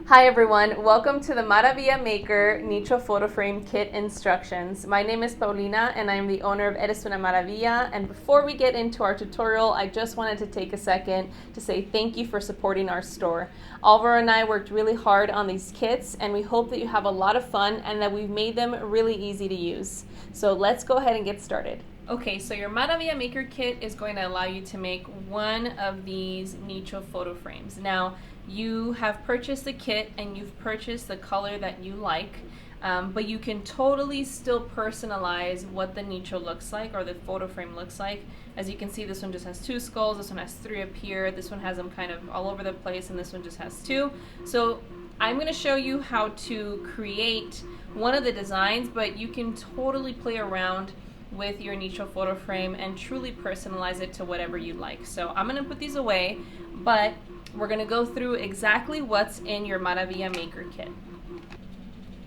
Hi everyone, welcome to the Maravilla Maker Nicho photo frame kit instructions. My name is Paulina and I'm the owner of Eres Una Maravilla, and before we get into our tutorial, I just wanted to take a second to say thank you for supporting our store. Alvaro and I worked really hard on these kits and we hope that you have a lot of fun and that we've made them really easy to use. So let's go ahead and get started. Okay, so your Maravilla Maker Kit is going to allow you to make one of these Nicho photo frames. Now, you have purchased the kit and you've purchased the color that you like, but you can totally still personalize what the Nicho looks like or the photo frame looks like. As you can see, this one just has 2 skulls, this one has 3 up here, this one has them kind of all over the place, and this one just has 2. So I'm going to show you how to create one of the designs, but you can totally play around with your Nicho photo frame and truly personalize it to whatever you like. So I'm going to put these away, but we're going to go through exactly what's in your Maravilla Maker Kit.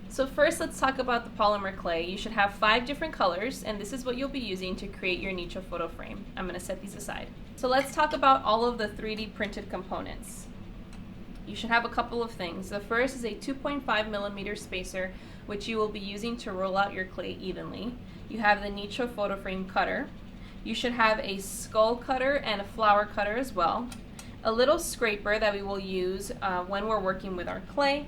So first, let's talk about the polymer clay. You should have 5 different colors, and this is what you'll be using to create your Nicho photo frame. I'm going to set these aside. So let's talk about all of the 3D printed components. You should have a couple of things. The first is a 2.5 millimeter spacer, which you will be using to roll out your clay evenly. You have the Nicho photo frame cutter. You should have a skull cutter and a flower cutter as well. A little scraper that we will use when we're working with our clay,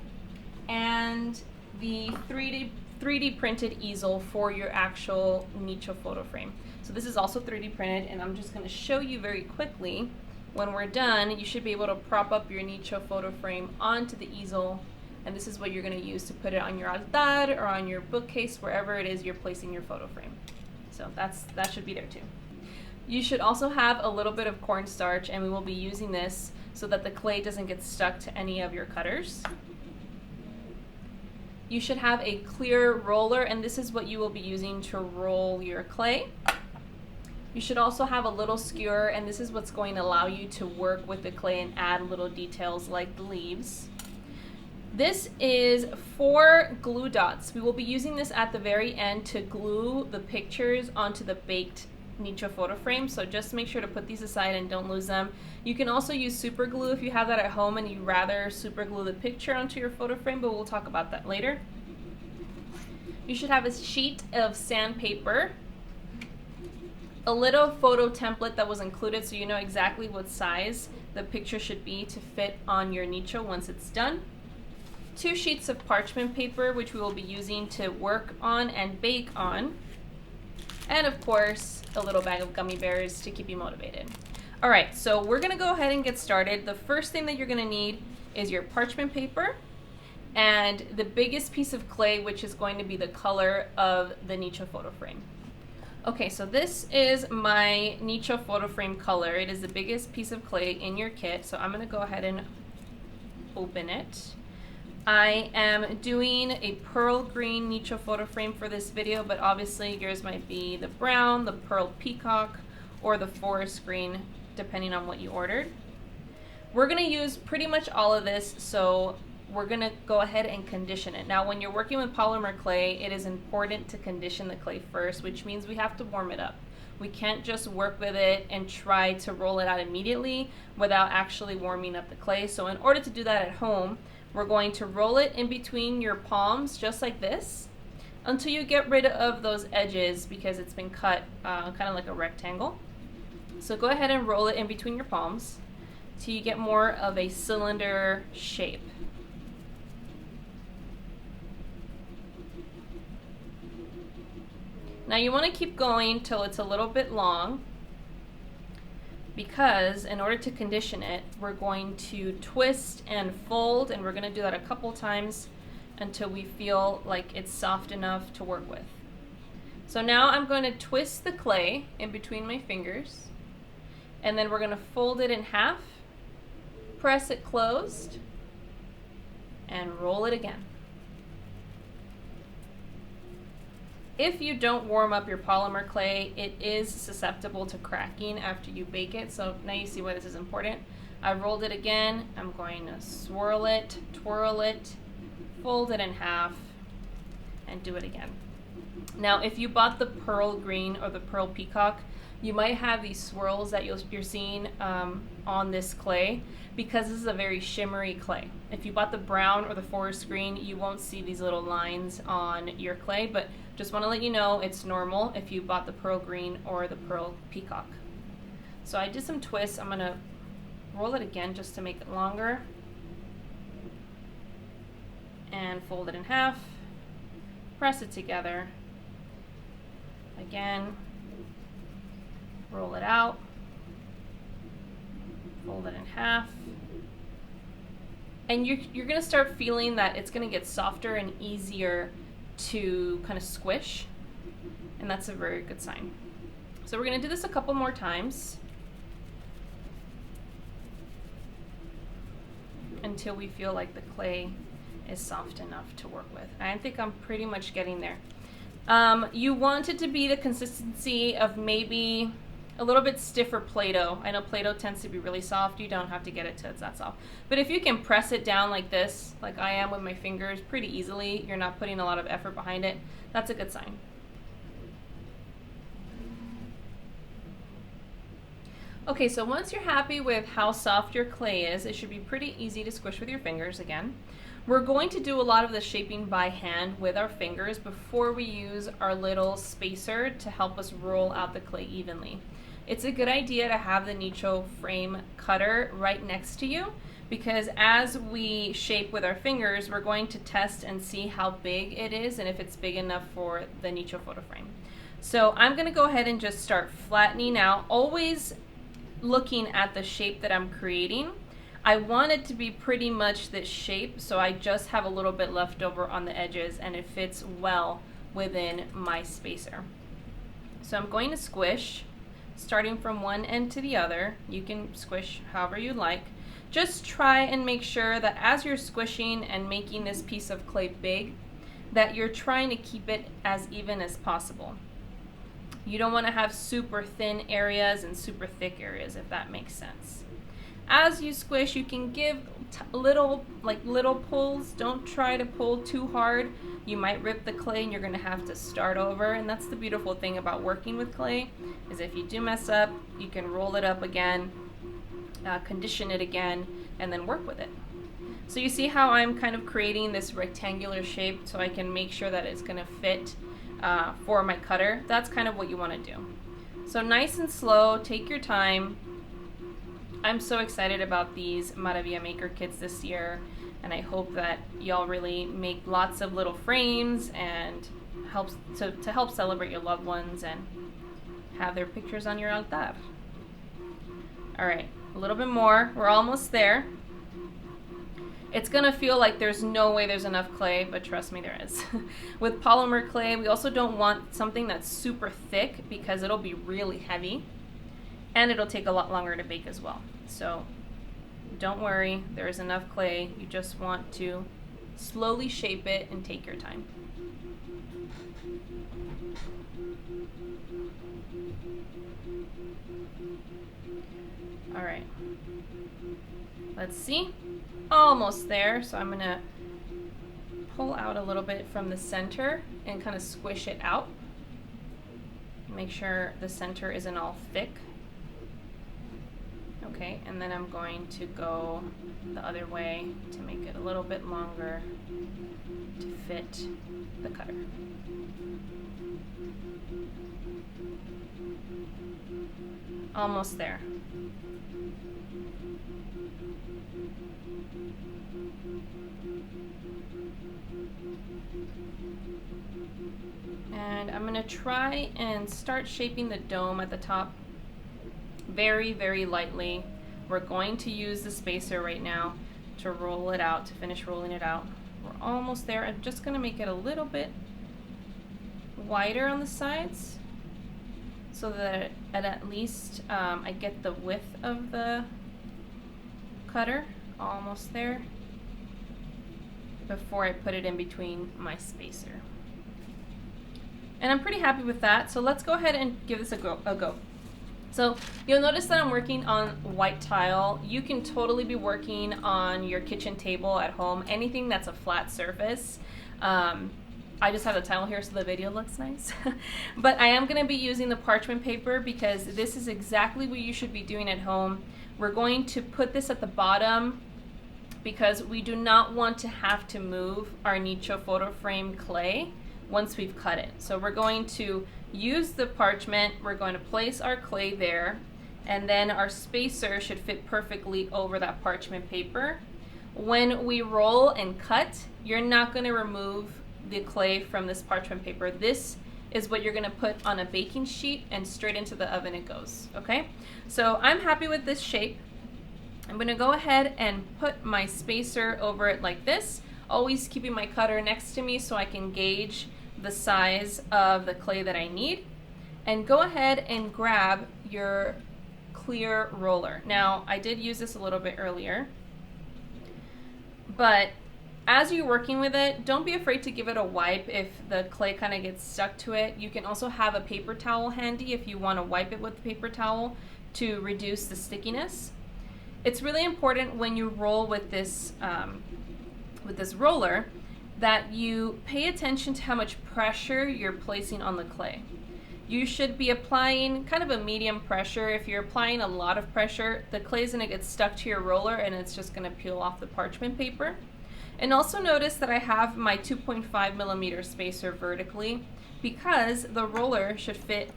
and the 3D printed easel for your actual Nicho photo frame. So this is also 3D printed, and I'm just going to show you very quickly. When we're done, you should be able to prop up your Nicho photo frame onto the easel, and this is what you're going to use to put it on your altar or on your bookcase, wherever it is you're placing your photo frame. So that should be there too. You should also have a little bit of cornstarch, and we will be using this so that the clay doesn't get stuck to any of your cutters. You should have a clear roller, and this is what you will be using to roll your clay. You should also have a little skewer, and this is what's going to allow you to work with the clay and add little details like the leaves. This is 4 glue dots. We will be using this at the very end to glue the pictures onto the baked Nicho photo frame, so just make sure to put these aside and don't lose them. You can also use super glue if you have that at home and you'd rather super glue the picture onto your photo frame, but we'll talk about that later. You should have a sheet of sandpaper, a little photo template that was included so you know exactly what size the picture should be to fit on your Nicho once it's done. 2 sheets of parchment paper, which we will be using to work on and bake on. And of course, a little bag of gummy bears to keep you motivated. All right, so we're gonna go ahead and get started. The first thing that you're gonna need is your parchment paper and the biggest piece of clay, which is going to be the color of the Nicho photo frame. Okay, so this is my Nicho photo frame color. It is the biggest piece of clay in your kit, so I'm gonna go ahead and open it. I am doing a pearl green Nicho photo frame for this video, but obviously yours might be the brown, the pearl peacock, or the forest green, depending on what you ordered. We're going to use pretty much all of this, so we're going to go ahead and condition it. Now, when you're working with polymer clay, it is important to condition the clay first, which means we have to warm it up. We can't just work with it and try to roll it out immediately without actually warming up the clay. So in order to do that at home, we're going to roll it in between your palms, just like this, until you get rid of those edges because it's been cut kind of like a rectangle. So go ahead and roll it in between your palms till you get more of a cylinder shape. Now you want to keep going till it's a little bit long, because in order to condition it, we're going to twist and fold, and we're going to do that a couple times until we feel like it's soft enough to work with. So now I'm going to twist the clay in between my fingers, and then we're going to fold it in half, press it closed, and roll it again. If you don't warm up your polymer clay, it is susceptible to cracking after you bake it, so now you see why this is important. I rolled it again. I'm going to swirl it, twirl it, fold it in half, and do it again. Now, if you bought the pearl green or the pearl peacock, you might have these swirls that you're seeing on this clay because this is a very shimmery clay. If you bought the brown or the forest green, you won't see these little lines on your clay, but just want to let you know it's normal if you bought the pearl green or the pearl peacock. So I did some twists. I'm going to roll it again just to make it longer. And fold it in half. Press it together. Again. Roll it out. Fold it in half. And you're going to start feeling that it's going to get softer and easier to kind of squish. And that's a very good sign. So we're going to do this a couple more times until we feel like the clay is soft enough to work with. I think I'm pretty much getting there. You want it to be the consistency of maybe a little bit stiffer Play-Doh. I know Play-Doh tends to be really soft. You don't have to get it to that soft. But if you can press it down like this, like I am with my fingers, pretty easily, you're not putting a lot of effort behind it, that's a good sign. Okay, so once you're happy with how soft your clay is, it should be pretty easy to squish with your fingers again. We're going to do a lot of the shaping by hand with our fingers before we use our little spacer to help us roll out the clay evenly. It's a good idea to have the Nicho frame cutter right next to you because as we shape with our fingers, we're going to test and see how big it is and if it's big enough for the Nicho photo frame. So I'm going to go ahead and just start flattening out, always looking at the shape that I'm creating. I want it to be pretty much this shape, so I just have a little bit left over on the edges and it fits well within my spacer. So I'm going to squish, starting from one end to the other. You can squish however you like. Just try and make sure that as you're squishing and making this piece of clay big, that you're trying to keep it as even as possible. You don't want to have super thin areas and super thick areas, if that makes sense. As you squish, you can give little pulls. Don't try to pull too hard. You might rip the clay and you're going to have to start over. And that's the beautiful thing about working with clay, is if you do mess up, you can roll it up again, condition it again, and then work with it. So you see how I'm kind of creating this rectangular shape so I can make sure that it's going to fit for my cutter. That's kind of what you want to do. So nice and slow, take your time. I'm so excited about these Maravilla Maker kits this year, and I hope that y'all really make lots of little frames and helps to help celebrate your loved ones and have their pictures on your altar. All right, a little bit more. We're almost there. It's gonna feel like there's no way there's enough clay, but trust me, there is. With polymer clay, we also don't want something that's super thick because it'll be really heavy and it'll take a lot longer to bake as well. So don't worry, there is enough clay. You just want to slowly shape it and take your time. All right, let's see. Almost there, so I'm gonna pull out a little bit from the center and kind of squish it out. Make sure the center isn't all thick. Okay, and then I'm going to go the other way to make it a little bit longer to fit the cutter. Almost there. And I'm going to try and start shaping the dome at the top very, very lightly. We're going to use the spacer right now to roll it out, to finish rolling it out. We're almost there. I'm just going to make it a little bit wider on the sides so that at least I get the width of the cutter. Almost there before I put it in between my spacer. And I'm pretty happy with that, so let's go ahead and give this a go. So you'll notice that I'm working on white tile. You can totally be working on your kitchen table at home, anything that's a flat surface. I just have the towel here so the video looks nice. But I am going to be using the parchment paper because this is exactly what you should be doing at home. We're going to put this at the bottom because we do not want to have to move our Nicho photo frame clay once we've cut it. So we're going to use the parchment, we're going to place our clay there, and then our spacer should fit perfectly over that parchment paper. When we roll and cut, you're not going to remove the clay from this parchment paper. This is what you're going to put on a baking sheet and straight into the oven it goes, okay? So I'm happy with this shape. I'm going to go ahead and put my spacer over it like this, always keeping my cutter next to me so I can gauge the size of the clay that I need. And go ahead and grab your clear roller. Now, I did use this a little bit earlier, but as you're working with it, don't be afraid to give it a wipe if the clay kind of gets stuck to it. You can also have a paper towel handy if you want to wipe it with the paper towel to reduce the stickiness. It's really important when you roll with this roller that you pay attention to how much pressure you're placing on the clay. You should be applying kind of a medium pressure. If you're applying a lot of pressure, the clay is going to get stuck to your roller and it's just going to peel off the parchment paper. And also notice that I have my 2.5 millimeter spacer vertically because the roller should fit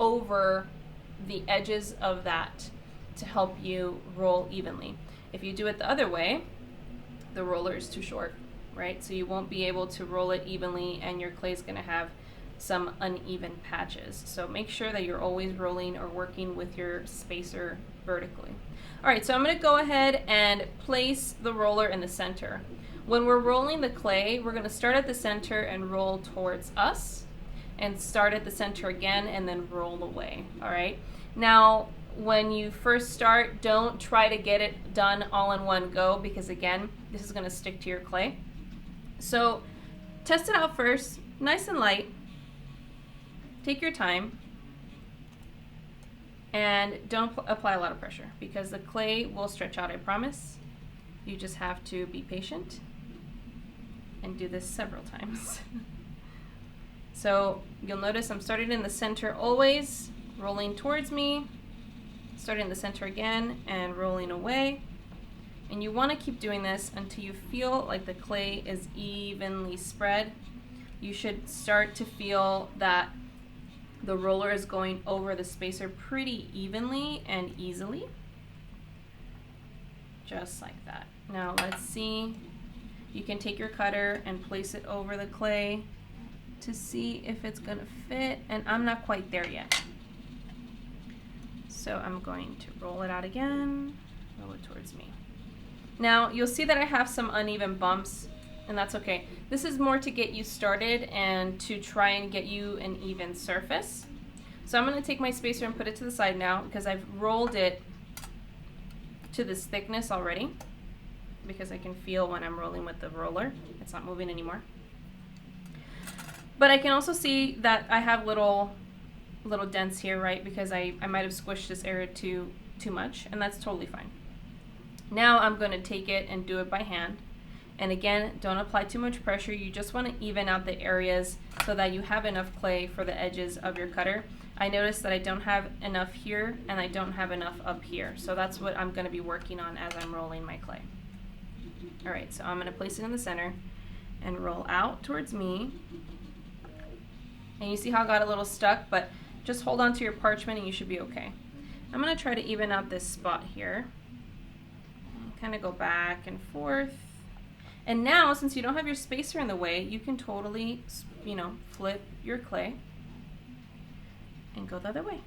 over the edges of that to help you roll evenly. If you do it the other way, the roller is too short, right? So you won't be able to roll it evenly and your clay is going to have some uneven patches. So make sure that you're always rolling or working with your spacer vertically. All right, so I'm going to go ahead and place the roller in the center. When we're rolling the clay, we're going to start at the center and roll towards us, and start at the center again and then roll away. All right. Now, when you first start, don't try to get it done all in one go because again, this is going to stick to your clay. So test it out first, nice and light. Take your time and don't apply a lot of pressure because the clay will stretch out, I promise. You just have to be patient and do this several times. So you'll notice I'm starting in the center always, rolling towards me, starting in the center again and rolling away. And you want to keep doing this until you feel like the clay is evenly spread. You should start to feel that the roller is going over the spacer pretty evenly and easily. Just like that. Now let's see. You can take your cutter and place it over the clay to see if it's going to fit, and I'm not quite there yet. So I'm going to roll it out again, roll it towards me. Now you'll see that I have some uneven bumps, and that's okay. This is more to get you started and to try and get you an even surface. So I'm going to take my spacer and put it to the side now because I've rolled it to this thickness already because I can feel when I'm rolling with the roller. It's not moving anymore. But I can also see that I have little dents here, right? Because I might have squished this area too much, and that's totally fine. Now I'm going to take it and do it by hand. And again, don't apply too much pressure. You just want to even out the areas so that you have enough clay for the edges of your cutter. I noticed that I don't have enough here and I don't have enough up here. So that's what I'm going to be working on as I'm rolling my clay. All right, so I'm going to place it in the center and roll out towards me. And you see how I got a little stuck, but just hold on to your parchment and you should be okay. I'm going to try to even out this spot here. Kind of go back and forth. And now, since you don't have your spacer in the way, you can totally, flip your clay and go the other way.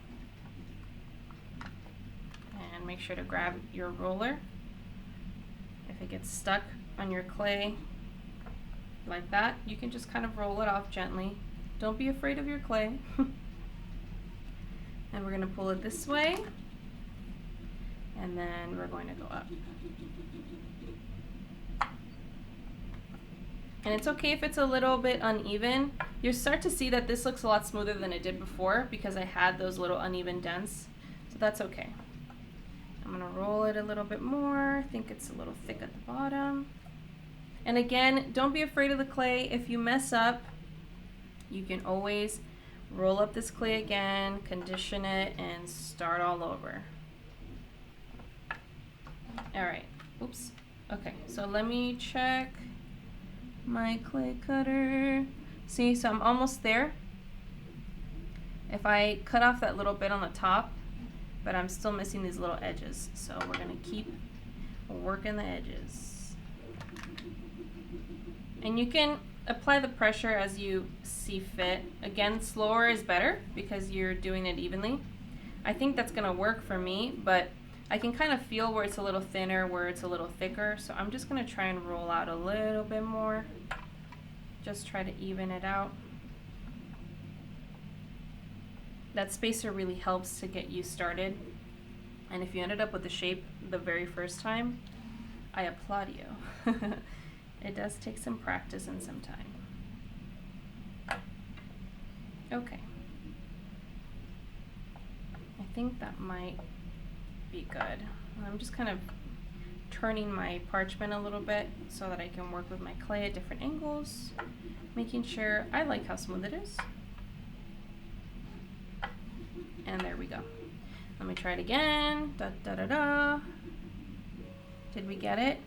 And make sure to grab your roller. If it gets stuck on your clay like that, you can just kind of roll it off gently. Don't be afraid of your clay. And we're going to pull it this way. And then we're going to go up. And it's okay if it's a little bit uneven. You'll start to see that this looks a lot smoother than it did before because I had those little uneven dents. So that's okay. I'm going to roll it a little bit more. I think it's a little thick at the bottom. And again, don't be afraid of the clay. If you mess up, You can always roll up this clay again, condition it, and start all over. All right, oops. Okay, so let me check my clay cutter. See, so I'm almost there. If I cut off that little bit on the top, but I'm still missing these little edges, so we're gonna keep working the edges. And you can apply the pressure as you see fit. Again, slower is better because you're doing it evenly. I think that's gonna work for me, but I can kind of feel where it's a little thinner, where it's a little thicker, so I'm just gonna try and roll out a little bit more. Just try to even it out. That spacer really helps to get you started. And if you ended up with the shape the very first time, I applaud you. It does take some practice and some time. Okay. I think that might be good. I'm just kind of turning my parchment a little bit so that I can work with my clay at different angles, making sure I like how smooth it is. And there we go. Let me try it again. Da, da, da, da. Did we get it?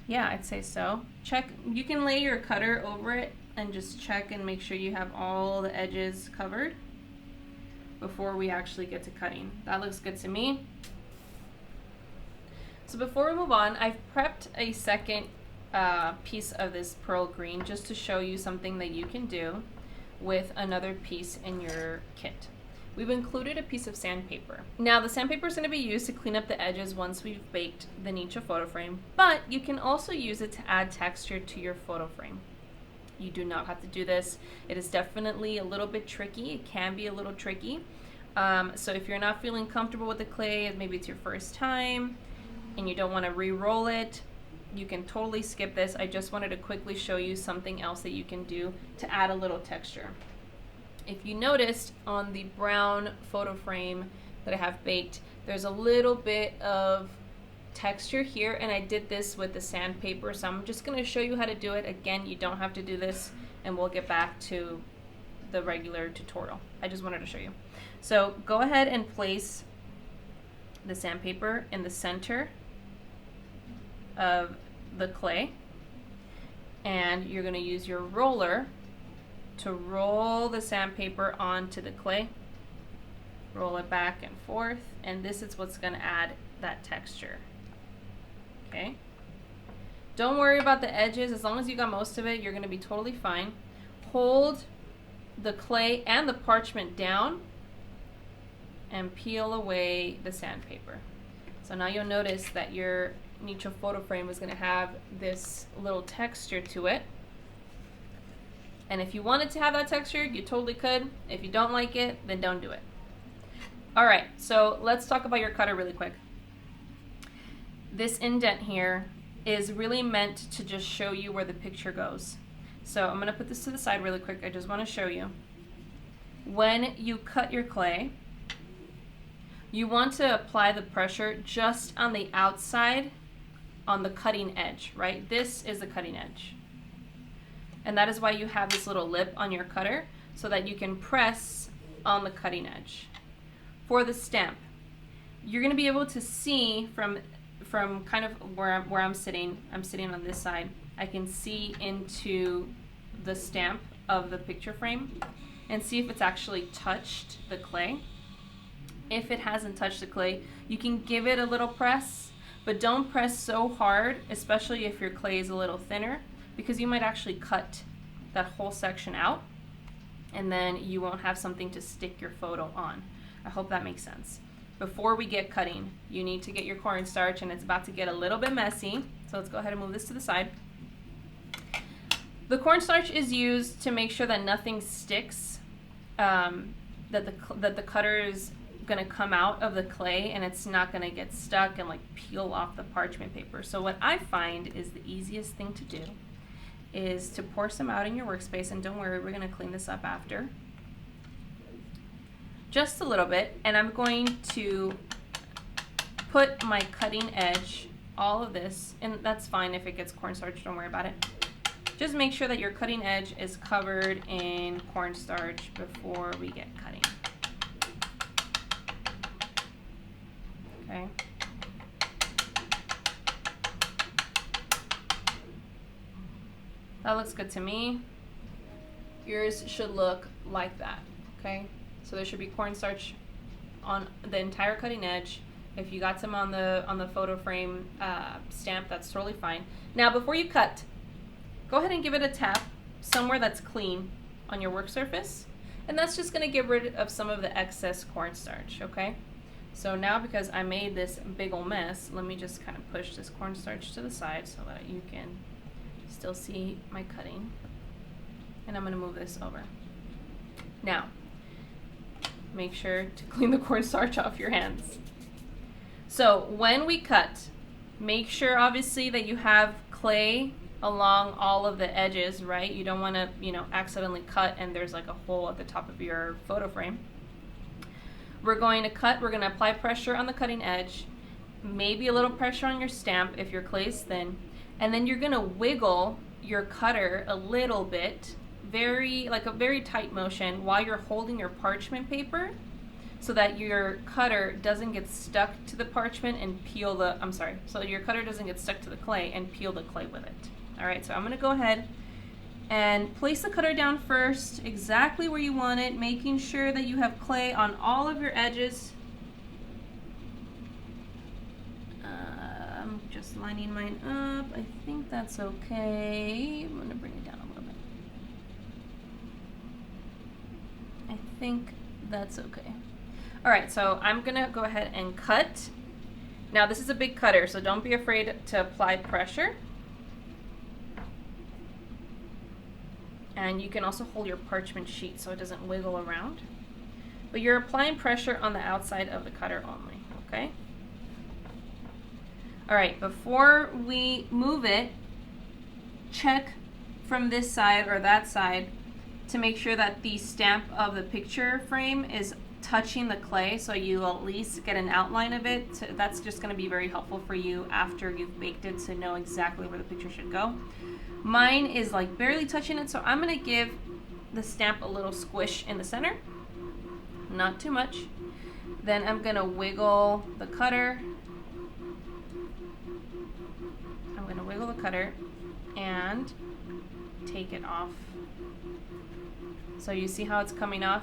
Yeah, I'd say so. Check, you can lay your cutter over it and just check and make sure you have all the edges covered before we actually get to cutting. That looks good to me. So before we move on, I've prepped a second piece of this pearl green just to show you something that you can do with another piece in your kit. We've included a piece of sandpaper. Now the sandpaper is going to be used to clean up the edges once we've baked the Nicho photo frame, but you can also use it to add texture to your photo frame. You do not have to do this. It is definitely a little bit tricky. It can be a little tricky. So if you're not feeling comfortable with the clay, maybe it's your first time and you don't want to re-roll it, you can totally skip this. I just wanted to quickly show you something else that you can do to add a little texture. If you noticed on the brown photo frame that I have baked, there's a little bit of texture here, and I did this with the sandpaper, so I'm just going to show you how to do it. Again, you don't have to do this, and we'll get back to the regular tutorial. I just wanted to show you. So go ahead and place the sandpaper in the center of the clay, and you're going to use your roller to roll the sandpaper onto the clay. Roll it back and forth, and this is what's going to add that texture. Okay? Don't worry about the edges. As long as you got most of it, you're going to be totally fine. Hold the clay and the parchment down and peel away the sandpaper. So now you'll notice that your Nicho photo frame is going to have this little texture to it. And if you wanted to have that texture, you totally could. If you don't like it, then don't do it. All right, so let's talk about your cutter really quick. This indent here is really meant to just show you where the picture goes. So I'm gonna put this to the side really quick. I just wanna show you. When you cut your clay, you want to apply the pressure just on the outside, on the cutting edge, right? This is the cutting edge. And that is why you have this little lip on your cutter, so that you can press on the cutting edge. For the stamp, you're going to be able to see from kind of where I'm sitting on this side, I can see into the stamp of the picture frame and see if it's actually touched the clay. If it hasn't touched the clay, you can give it a little press, but don't press so hard, especially if your clay is a little thinner, because you might actually cut that whole section out and then you won't have something to stick your photo on. I hope that makes sense. Before we get cutting, you need to get your cornstarch, and it's about to get a little bit messy. So let's go ahead and move this to the side. The cornstarch is used to make sure that nothing sticks, that the cutter is gonna come out of the clay and it's not gonna get stuck and like peel off the parchment paper. So what I find is the easiest thing to do is to pour some out in your workspace, and don't worry, we're gonna clean this up after. Just a little bit, and I'm going to put my cutting edge, all of this, and that's fine if it gets cornstarch, don't worry about it. Just make sure that your cutting edge is covered in cornstarch before we get cutting. Okay. That looks good to me. Yours should look like that, okay? So there should be cornstarch on the entire cutting edge. If you got some on the photo frame stamp, that's totally fine. Now, before you cut, go ahead and give it a tap somewhere that's clean on your work surface, and that's just gonna get rid of some of the excess cornstarch, okay? So now, because I made this big ol' mess, let me just kind of push this cornstarch to the side so that you can still see my cutting. And I'm gonna move this over. Now, make sure to clean the cornstarch off your hands. So when we cut, make sure obviously that you have clay along all of the edges, right? You don't wanna, accidentally cut and there's like a hole at the top of your photo frame. We're going to cut, we're gonna apply pressure on the cutting edge, maybe a little pressure on your stamp if your clay is thin, and then you're gonna wiggle your cutter a little bit, like a very tight motion while you're holding your parchment paper so that your cutter doesn't get stuck to the parchment and peel so your cutter doesn't get stuck to the clay and peel the clay with it. All right, so I'm gonna go ahead and place the cutter down first, exactly where you want it, making sure that you have clay on all of your edges. I'm just lining mine up. I think that's okay. I'm gonna bring it down a little bit. I think that's okay. All right, so I'm gonna go ahead and cut. Now this is a big cutter, so don't be afraid to apply pressure. And you can also hold your parchment sheet so it doesn't wiggle around. But you're applying pressure on the outside of the cutter only, okay? All right, before we move it, check from this side or that side to make sure that the stamp of the picture frame is touching the clay, so you at least get an outline of it. So that's just gonna be very helpful for you after you've baked it to know exactly where the picture should go. Mine is like barely touching it, so I'm gonna give the stamp a little squish in the center, not too much. Then I'm gonna wiggle the cutter. I'm gonna wiggle the cutter and take it off. So you see how it's coming off?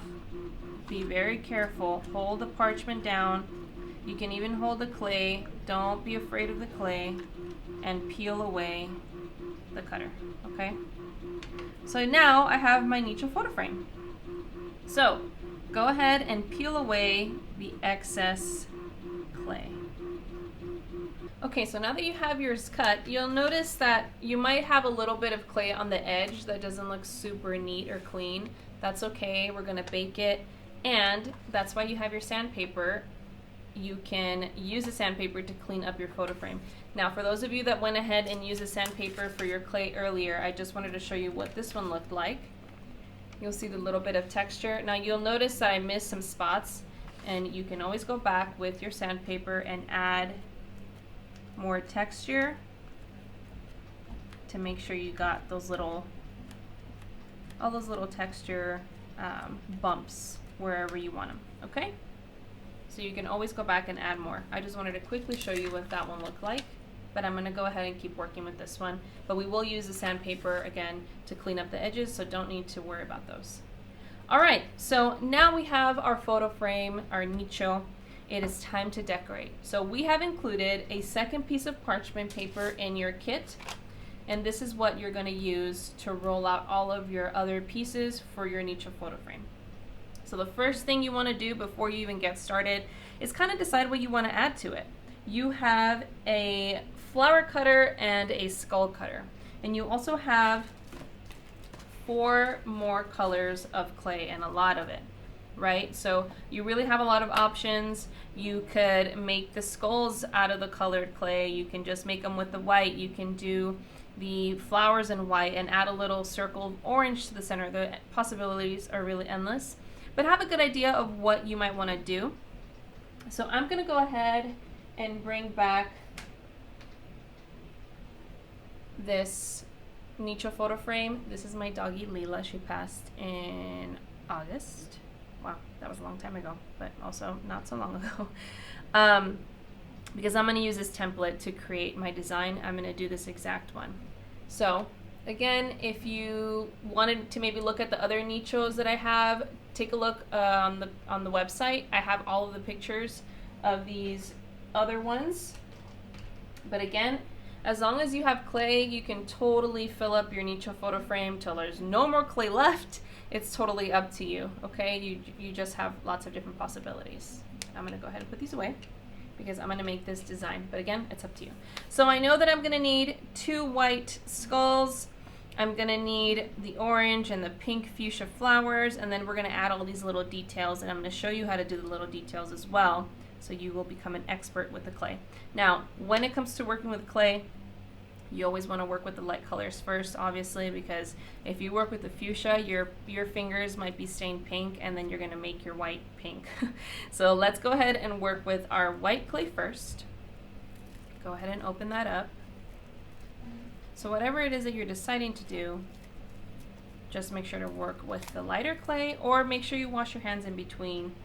Be very careful. Hold the parchment down. You can even hold the clay. Don't be afraid of the clay, and peel away the cutter, okay? So now I have my Nicho photo frame. So go ahead and peel away the excess clay. Okay, so now that you have yours cut, you'll notice that you might have a little bit of clay on the edge that doesn't look super neat or clean. That's okay, we're gonna bake it, and that's why you have your sandpaper. You can use a sandpaper to clean up your photo frame. Now, for those of you that went ahead and used a sandpaper for your clay earlier, I just wanted to show you what this one looked like. You'll see the little bit of texture. Now, you'll notice that I missed some spots, and you can always go back with your sandpaper and add more texture to make sure you got those all those little texture bumps wherever you want them, okay? So you can always go back and add more. I just wanted to quickly show you what that one looked like, but I'm gonna go ahead and keep working with this one. But we will use the sandpaper again to clean up the edges, so don't need to worry about those. All right, so now we have our photo frame, our nicho. It is time to decorate. So we have included a second piece of parchment paper in your kit, and this is what you're gonna use to roll out all of your other pieces for your nicho photo frame. So the first thing you wanna do before you even get started is kind of decide what you wanna add to it. You have a flower cutter and a skull cutter, and you also have 4 more colors of clay, and a lot of it, right? So you really have a lot of options. You could make the skulls out of the colored clay. You can just make them with the white. You can do the flowers in white and add a little circle of orange to the center. The possibilities are really endless, but have a good idea of what you might want to do. So I'm going to go ahead and bring back this Nicho photo frame. This is my doggy Leela. She passed in August. Wow, that was a long time ago, but also not so long ago. Because I'm going to use this template to create my design, I'm going to do this exact one. So again, if you wanted to maybe look at the other nichos that I have, take a look on the website. I have all of the pictures of these other ones. But again, as long as you have clay, you can totally fill up your Nicho photo frame till there's no more clay left. It's totally up to you, okay? You just have lots of different possibilities. I'm gonna go ahead and put these away because I'm gonna make this design. But again, it's up to you. So I know that I'm gonna need 2 white skulls. I'm gonna need the orange and the pink fuchsia flowers, and then we're gonna add all these little details, and I'm gonna show you how to do the little details as well, so you will become an expert with the clay. Now, when it comes to working with clay, you always want to work with the light colors first, obviously, because if you work with the fuchsia, your fingers might be stained pink, and then you're going to make your white pink. So let's go ahead and work with our white clay first. Go ahead and open that up. So whatever it is that you're deciding to do, just make sure to work with the lighter clay, or make sure you wash your hands in between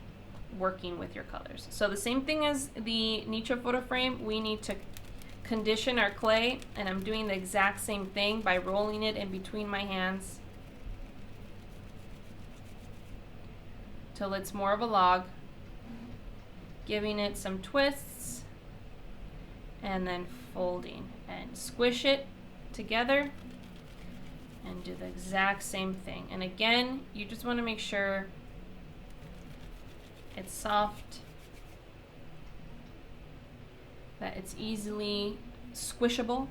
working with your colors. So the same thing as the Nicho photo frame, we need to condition our clay, and I'm doing the exact same thing by rolling it in between my hands till it's more of a log, giving it some twists, and then folding and squish it together and do the exact same thing. And again, you just want to make sure it's soft, that it's easily squishable,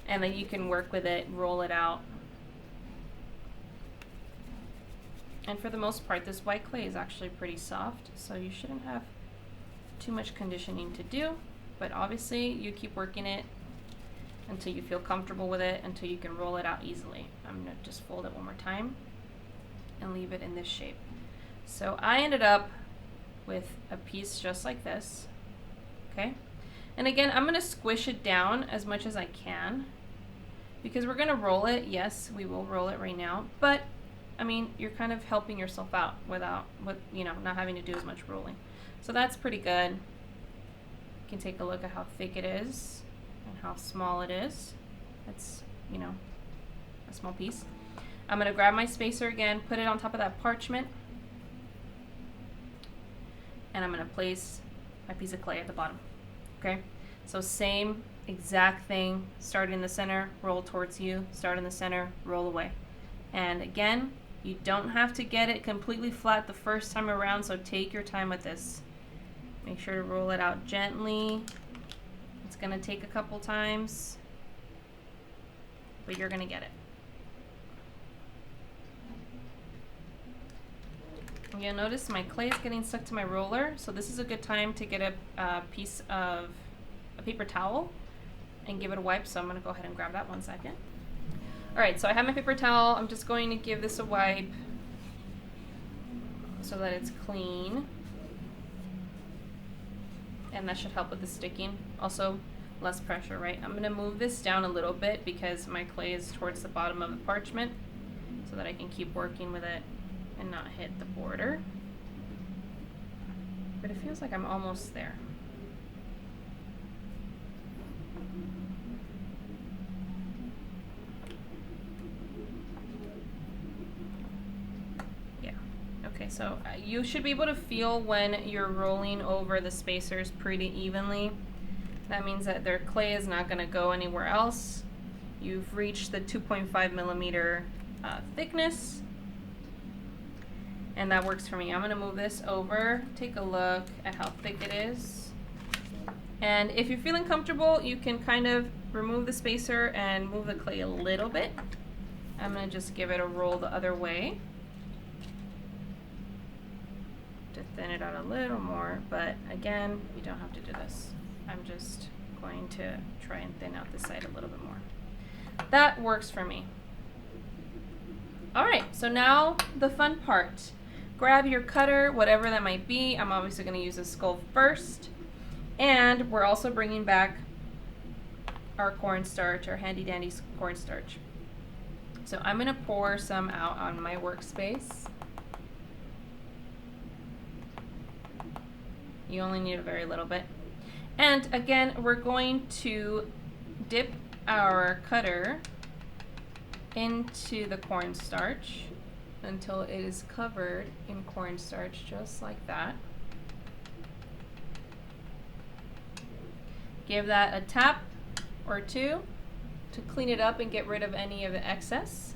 and that you can work with it, roll it out. And for the most part, this white clay is actually pretty soft, so you shouldn't have too much conditioning to do, but obviously you keep working it until you feel comfortable with it, until you can roll it out easily. I'm gonna just fold it one more time and leave it in this shape. So I ended up with a piece just like this, okay? And again, I'm gonna squish it down as much as I can because we're gonna roll it. Yes, we will roll it right now, but I mean, you're kind of helping yourself out not having to do as much rolling. So that's pretty good. You can take a look at how thick it is and how small it is. It's, a small piece. I'm gonna grab my spacer again, put it on top of that parchment, and I'm gonna place my piece of clay at the bottom. Okay, so same exact thing, start in the center, roll towards you, start in the center, roll away. And again, you don't have to get it completely flat the first time around, so take your time with this. Make sure to roll it out gently. It's gonna take a couple times, but you're gonna get it. You'll notice my clay is getting stuck to my roller, so this is a good time to get a piece of a paper towel and give it a wipe. So I'm going to go ahead and grab that 1 second. Alright, so I have my paper towel. I'm just going to give this a wipe so that it's clean, and that should help with the sticking. Also, less pressure, right? I'm going to move this down a little bit because my clay is towards the bottom of the parchment so that I can keep working with it and not hit the border. But it feels like I'm almost there. Yeah, okay, so you should be able to feel when you're rolling over the spacers pretty evenly. That means that their clay is not gonna go anywhere else. You've reached the 2.5 millimeter thickness. And that works for me. I'm gonna move this over, take a look at how thick it is. And if you're feeling comfortable, you can kind of remove the spacer and move the clay a little bit. I'm gonna just give it a roll the other way to thin it out a little more, but again, you don't have to do this. I'm just going to try and thin out this side a little bit more. That works for me. All right, so now the fun part. Grab your cutter, whatever that might be. I'm obviously going to use a skull first. And we're also bringing back our cornstarch, our handy dandy cornstarch. So I'm gonna pour some out on my workspace. You only need a very little bit. And again, we're going to dip our cutter into the cornstarch until it is covered in cornstarch, just like that. Give that a tap or two to clean it up and get rid of any of the excess.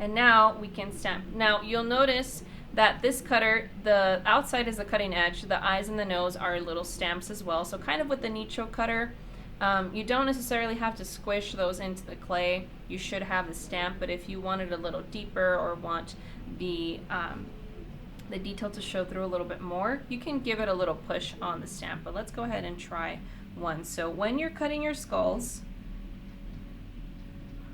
And now we can stamp. Now you'll notice that this cutter, the outside is the cutting edge, the eyes and the nose are little stamps as well. So kind of with the Nicho cutter, you don't necessarily have to squish those into the clay. You should have the stamp, but if you want it a little deeper or want the detail to show through a little bit more, you can give it a little push on the stamp. But let's go ahead and try one. So when you're cutting your skulls,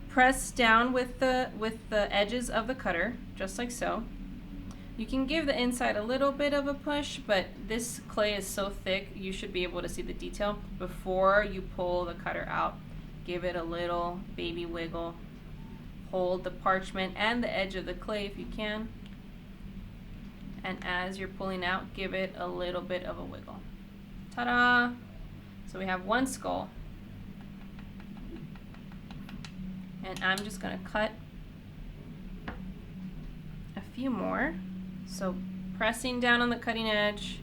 press down with the edges of the cutter, just like so. You can give the inside a little bit of a push, but this clay is so thick, you should be able to see the detail before you pull the cutter out. Give it a little baby wiggle. Hold the parchment and the edge of the clay if you can. And as you're pulling out, give it a little bit of a wiggle. Ta-da! So we have one skull. And I'm just gonna cut a few more. So pressing down on the cutting edge,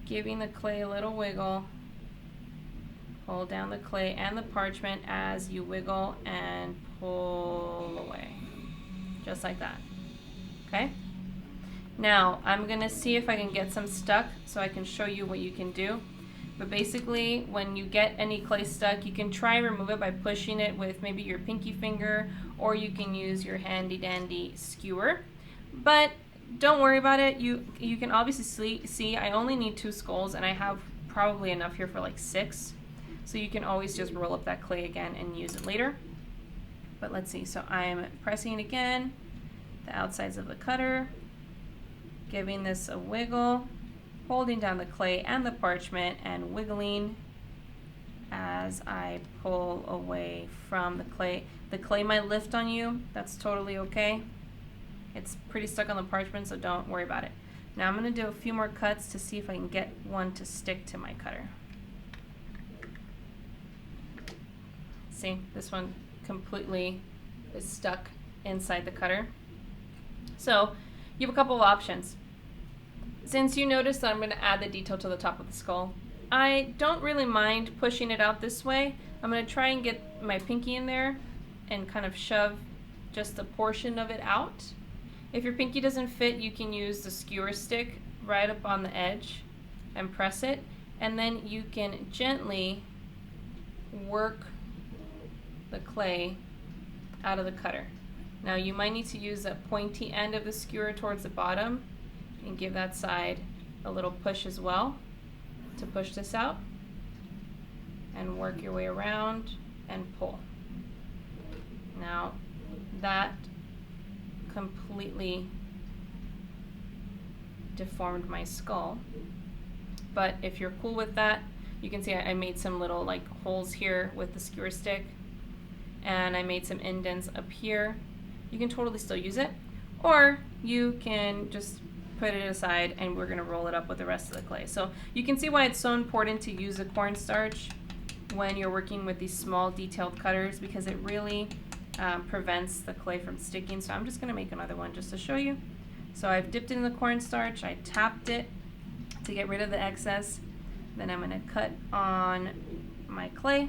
giving the clay a little wiggle. Hold down the clay and the parchment as you wiggle and pull away. Just like that. Okay? Now I'm gonna see if I can get some stuck so I can show you what you can do. But basically, when you get any clay stuck, you can try and remove it by pushing it with maybe your pinky finger, or you can use your handy dandy skewer. But don't worry about it. You can obviously see I only need 2 skulls, and I have probably enough here for like 6. So you can always just roll up that clay again and use it later. But let's see. So I'm pressing again the outsides of the cutter, giving this a wiggle, holding down the clay and the parchment and wiggling as I pull away from the clay. The clay might lift on you. That's totally okay. It's pretty stuck on the parchment, so don't worry about it. Now I'm going to do a few more cuts to see if I can get one to stick to my cutter. See, this one completely is stuck inside the cutter. So you have a couple of options. Since you noticed that I'm going to add the detail to the top of the skull, I don't really mind pushing it out this way. I'm going to try and get my pinky in there and kind of shove just a portion of it out. If your pinky doesn't fit, you can use the skewer stick right up on the edge and press it, and then you can gently work the clay out of the cutter. Now you might need to use that pointy end of the skewer towards the bottom and give that side a little push as well to push this out, and work your way around and pull. Now that completely deformed my skull, but if you're cool with that, you can see I made some little like holes here with the skewer stick, and I made some indents up here. You can totally still use it, or you can just put it aside and we're going to roll it up with the rest of the clay. So you can see why it's so important to use the cornstarch when you're working with these small detailed cutters, because it really prevents the clay from sticking. So I'm just going to make another one just to show you. So I've dipped in the cornstarch, I tapped it to get rid of the excess. Then I'm going to cut on my clay,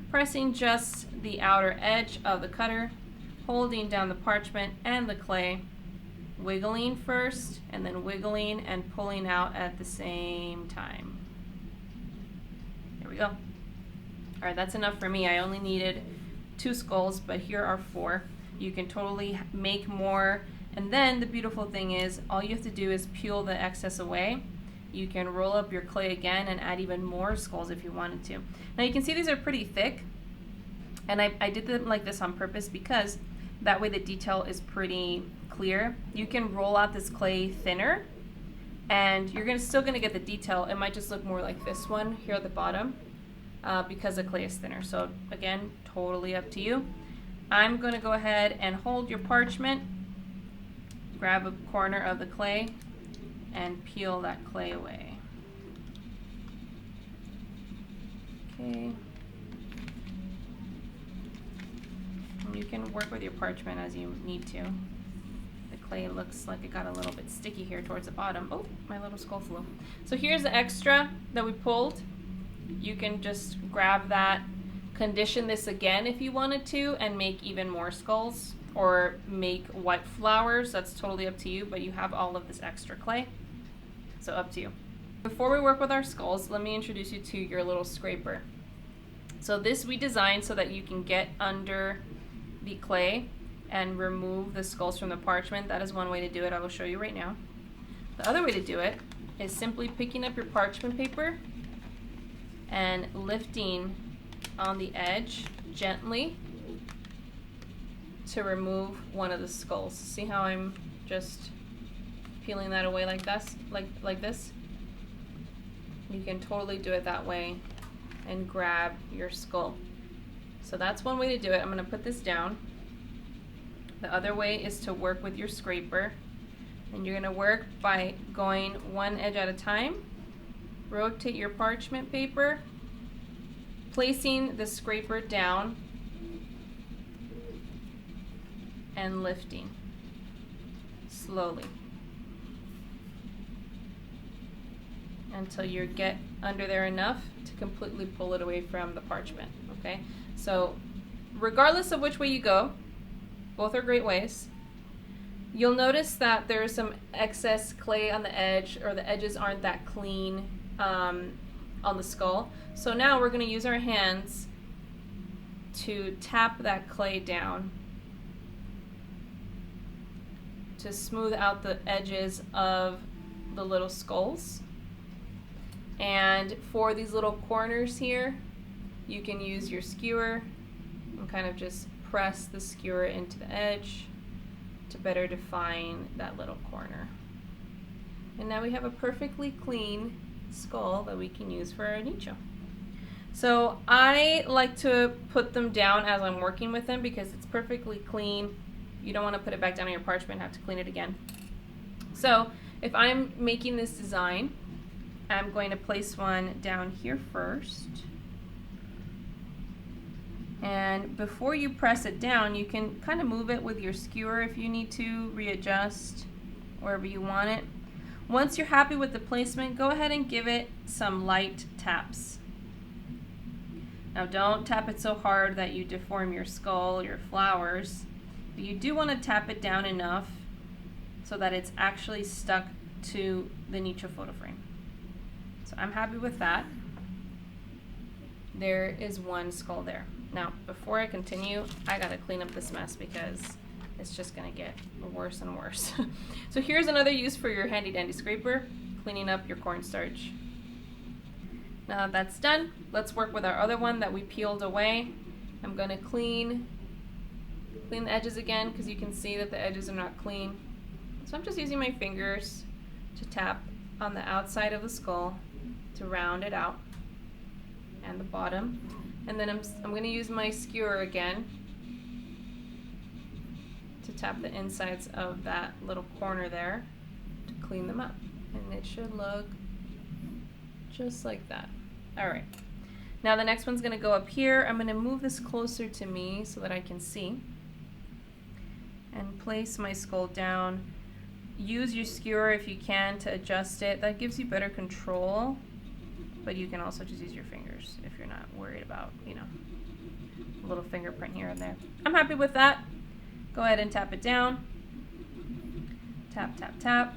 pressing just the outer edge of the cutter, holding down the parchment and the clay, wiggling first and then wiggling and pulling out at the same time. There we go. All right, that's enough for me. I only needed 2 skulls, but here are 4. You can totally make more. And then the beautiful thing is all you have to do is peel the excess away. You can roll up your clay again and add even more skulls if you wanted to. Now you can see these are pretty thick, and I did them like this on purpose because that way the detail is pretty clear. You can roll out this clay thinner and you're still gonna get the detail. It might just look more like this one here at the bottom because the clay is thinner. So again, totally up to you. I'm going to go ahead and hold your parchment, grab a corner of the clay, and peel that clay away. Okay. And you can work with your parchment as you need to. The clay looks like it got a little bit sticky here towards the bottom. Oh, my little skull flew. So here's the extra that we pulled. You can just grab that, condition this again if you wanted to, and make even more skulls, or make white flowers. That's totally up to you, but you have all of this extra clay, so up to you. Before we work with our skulls, let me introduce you to your little scraper. So this we designed so that you can get under the clay and remove the skulls from the parchment. That is one way to do it. I will show you right now. The other way to do it is simply picking up your parchment paper and lifting on the edge gently to remove one of the skulls. See how I'm just peeling that away like this, like this? You can totally do it that way and grab your skull. So that's one way to do it. I'm going to put this down. The other way is to work with your scraper, and you're going to work by going one edge at a time. Rotate your parchment paper, placing the scraper down and lifting slowly until you get under there enough to completely pull it away from the parchment. Okay, so regardless of which way you go, both are great ways. You'll notice that there's some excess clay on the edge, or the edges aren't that clean on the skull. So now we're going to use our hands to tap that clay down to smooth out the edges of the little skulls. And for these little corners here, you can use your skewer and kind of just press the skewer into the edge to better define that little corner. And now we have a perfectly clean skull that we can use for our nicho. So I like to put them down as I'm working with them because it's perfectly clean. You don't want to put it back down on your parchment and have to clean it again. So if I'm making this design, I'm going to place one down here first. And before you press it down, you can kind of move it with your skewer if you need to, readjust wherever you want it. Once you're happy with the placement, go ahead and give it some light taps. Now don't tap it so hard that you deform your skull, your flowers, but you do want to tap it down enough so that it's actually stuck to the Nicho photo frame. So I'm happy with that. There is one skull there. Now, before I continue, I gotta clean up this mess because it's just gonna get worse and worse. So here's another use for your handy dandy scraper, cleaning up your cornstarch. Now that that's done, let's work with our other one that we peeled away. I'm gonna clean the edges again because you can see that the edges are not clean. So I'm just using my fingers to tap on the outside of the skull to round it out, and the bottom. And then I'm going to use my skewer again to tap the insides of that little corner there to clean them up. And it should look just like that. All right. Now the next one's going to go up here. I'm going to move this closer to me so that I can see. And place my skull down. Use your skewer if you can to adjust it. That gives you better control. But you can also just use your fingers if you're not worried about, you know, a little fingerprint here and there. I'm happy with that. Go ahead and tap it down. Tap, tap, tap.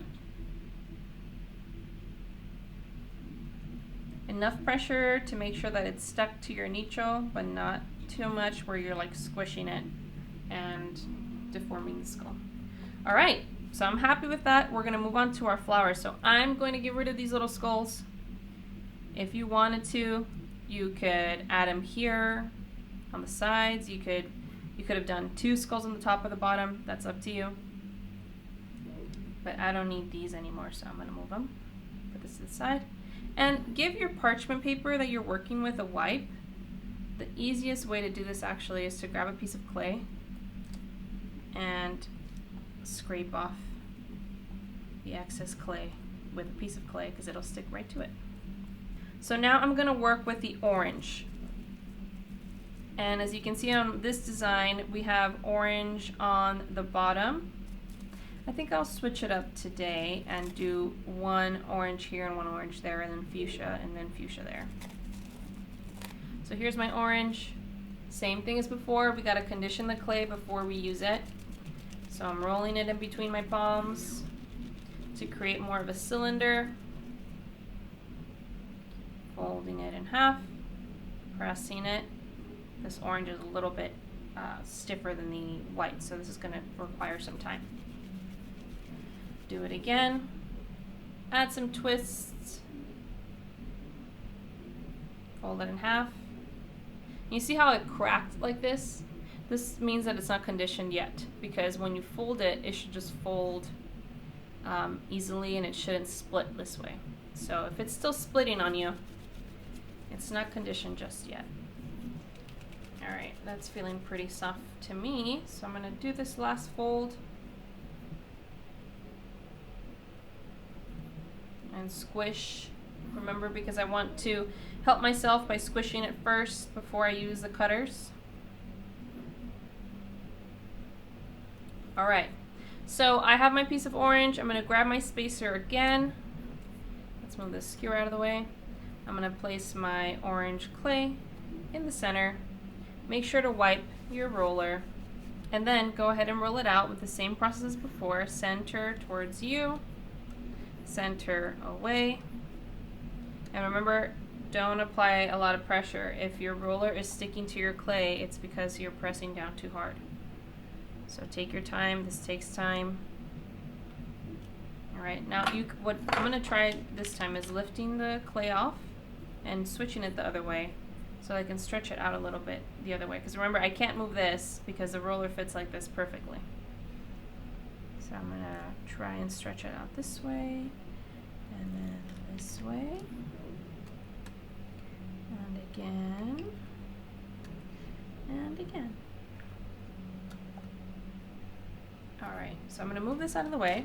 Enough pressure to make sure that it's stuck to your nicho, but not too much where you're like squishing it and deforming the skull. All right, so I'm happy with that. We're gonna move on to our flowers. So I'm going to get rid of these little skulls. If you wanted to, you could add them here on the sides. You could have done 2 skulls on the top or the bottom. That's up to you. But I don't need these anymore, so I'm going to move them. Put this to the side. And give your parchment paper that you're working with a wipe The easiest way to do this actually is to grab a piece of clay and scrape off the excess clay with a piece of clay because it'll stick right to it. So now I'm going to work with the orange. And as you can see on this design, we have orange on the bottom. I think I'll switch it up today and do one orange here and one orange there, and then fuchsia there. So here's my orange. Same thing as before, we got to condition the clay before we use it. So I'm rolling it in between my palms to create more of a cylinder. Folding it in half, pressing it. This orange is a little bit stiffer than the white, so this is going to require some time. Do it again. Add some twists. Fold it in half. You see how it cracked like this? This means that it's not conditioned yet, because when you fold it, it should just fold easily and it shouldn't split this way. So if it's still splitting on you, it's not conditioned just yet. All right, that's feeling pretty soft to me, so I'm going to do this last fold and squish. Remember, because I want to help myself by squishing it first before I use the cutters. All right, so I have my piece of orange. I'm going to grab my spacer again. Let's move this skewer out of the way. I'm going to place my orange clay in the center. Make sure to wipe your roller, and then go ahead and roll it out with the same process as before. Center towards you, center away, and remember, don't apply a lot of pressure. If your roller is sticking to your clay, it's because you're pressing down too hard. So take your time. This takes time. All right, now what I'm going to try this time is lifting the clay off and switching it the other way, so I can stretch it out a little bit the other way. Because remember, I can't move this because the roller fits like this perfectly. So I'm going to try and stretch it out this way, and then this way, and again, and again. All right, so I'm going to move this out of the way.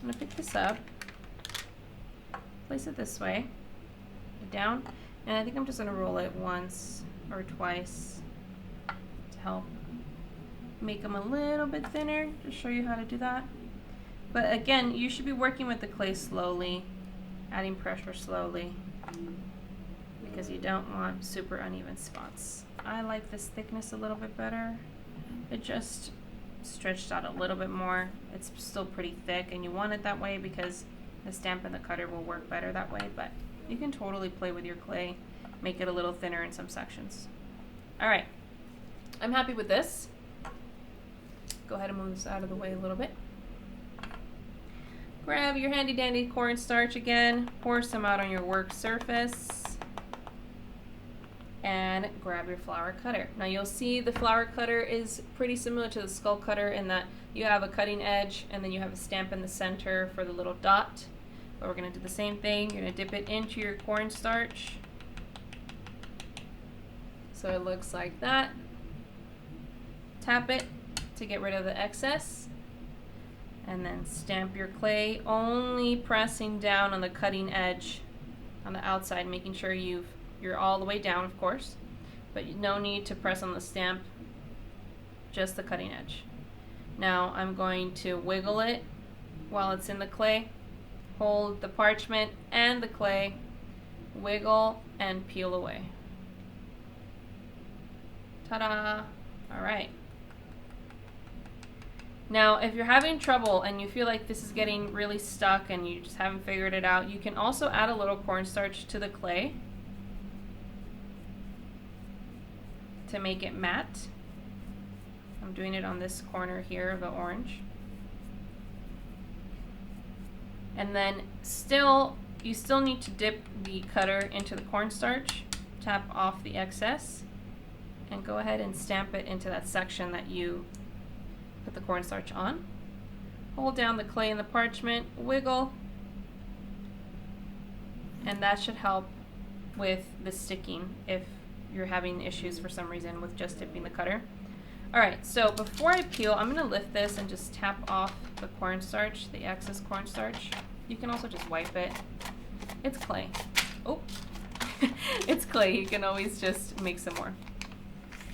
I'm going to pick this up, place it this way, down, and I think I'm just going to roll it once or twice to help make them a little bit thinner, to show you how to do that. But again, you should be working with the clay slowly, adding pressure slowly, because you don't want super uneven spots. I like this thickness a little bit better. It just stretched out a little bit more. It's still pretty thick, and you want it that way because the stamp and the cutter will work better that way, but you can totally play with your clay, make it a little thinner in some sections. All right, I'm happy with this. Go ahead and move this out of the way a little bit. Grab your handy dandy cornstarch again, pour some out on your work surface, and grab your flower cutter. Now you'll see the flower cutter is pretty similar to the skull cutter in that you have a cutting edge and then you have a stamp in the center for the little dot. But we're going to do the same thing. You're going to dip it into your cornstarch, so it looks like that. Tap it to get rid of the excess, and then stamp your clay, only pressing down on the cutting edge on the outside, making sure you're all the way down, of course, but no need to press on the stamp, just the cutting edge. Now I'm going to wiggle it while it's in the clay. Hold the parchment and the clay, wiggle, and peel away. Ta-da! All right. Now, if you're having trouble and you feel like this is getting really stuck and you just haven't figured it out, you can also add a little cornstarch to the clay to make it matte. I'm doing it on this corner here of the orange. And then you still need to dip the cutter into the cornstarch, tap off the excess, and go ahead and stamp it into that section that you put the cornstarch on. Hold down the clay and the parchment, wiggle, and that should help with the sticking if you're having issues for some reason with just dipping the cutter. All right, so before I peel, I'm gonna lift this and just tap off the cornstarch, the excess cornstarch. You can also just wipe it. It's clay. Oh, it's clay. You can always just make some more.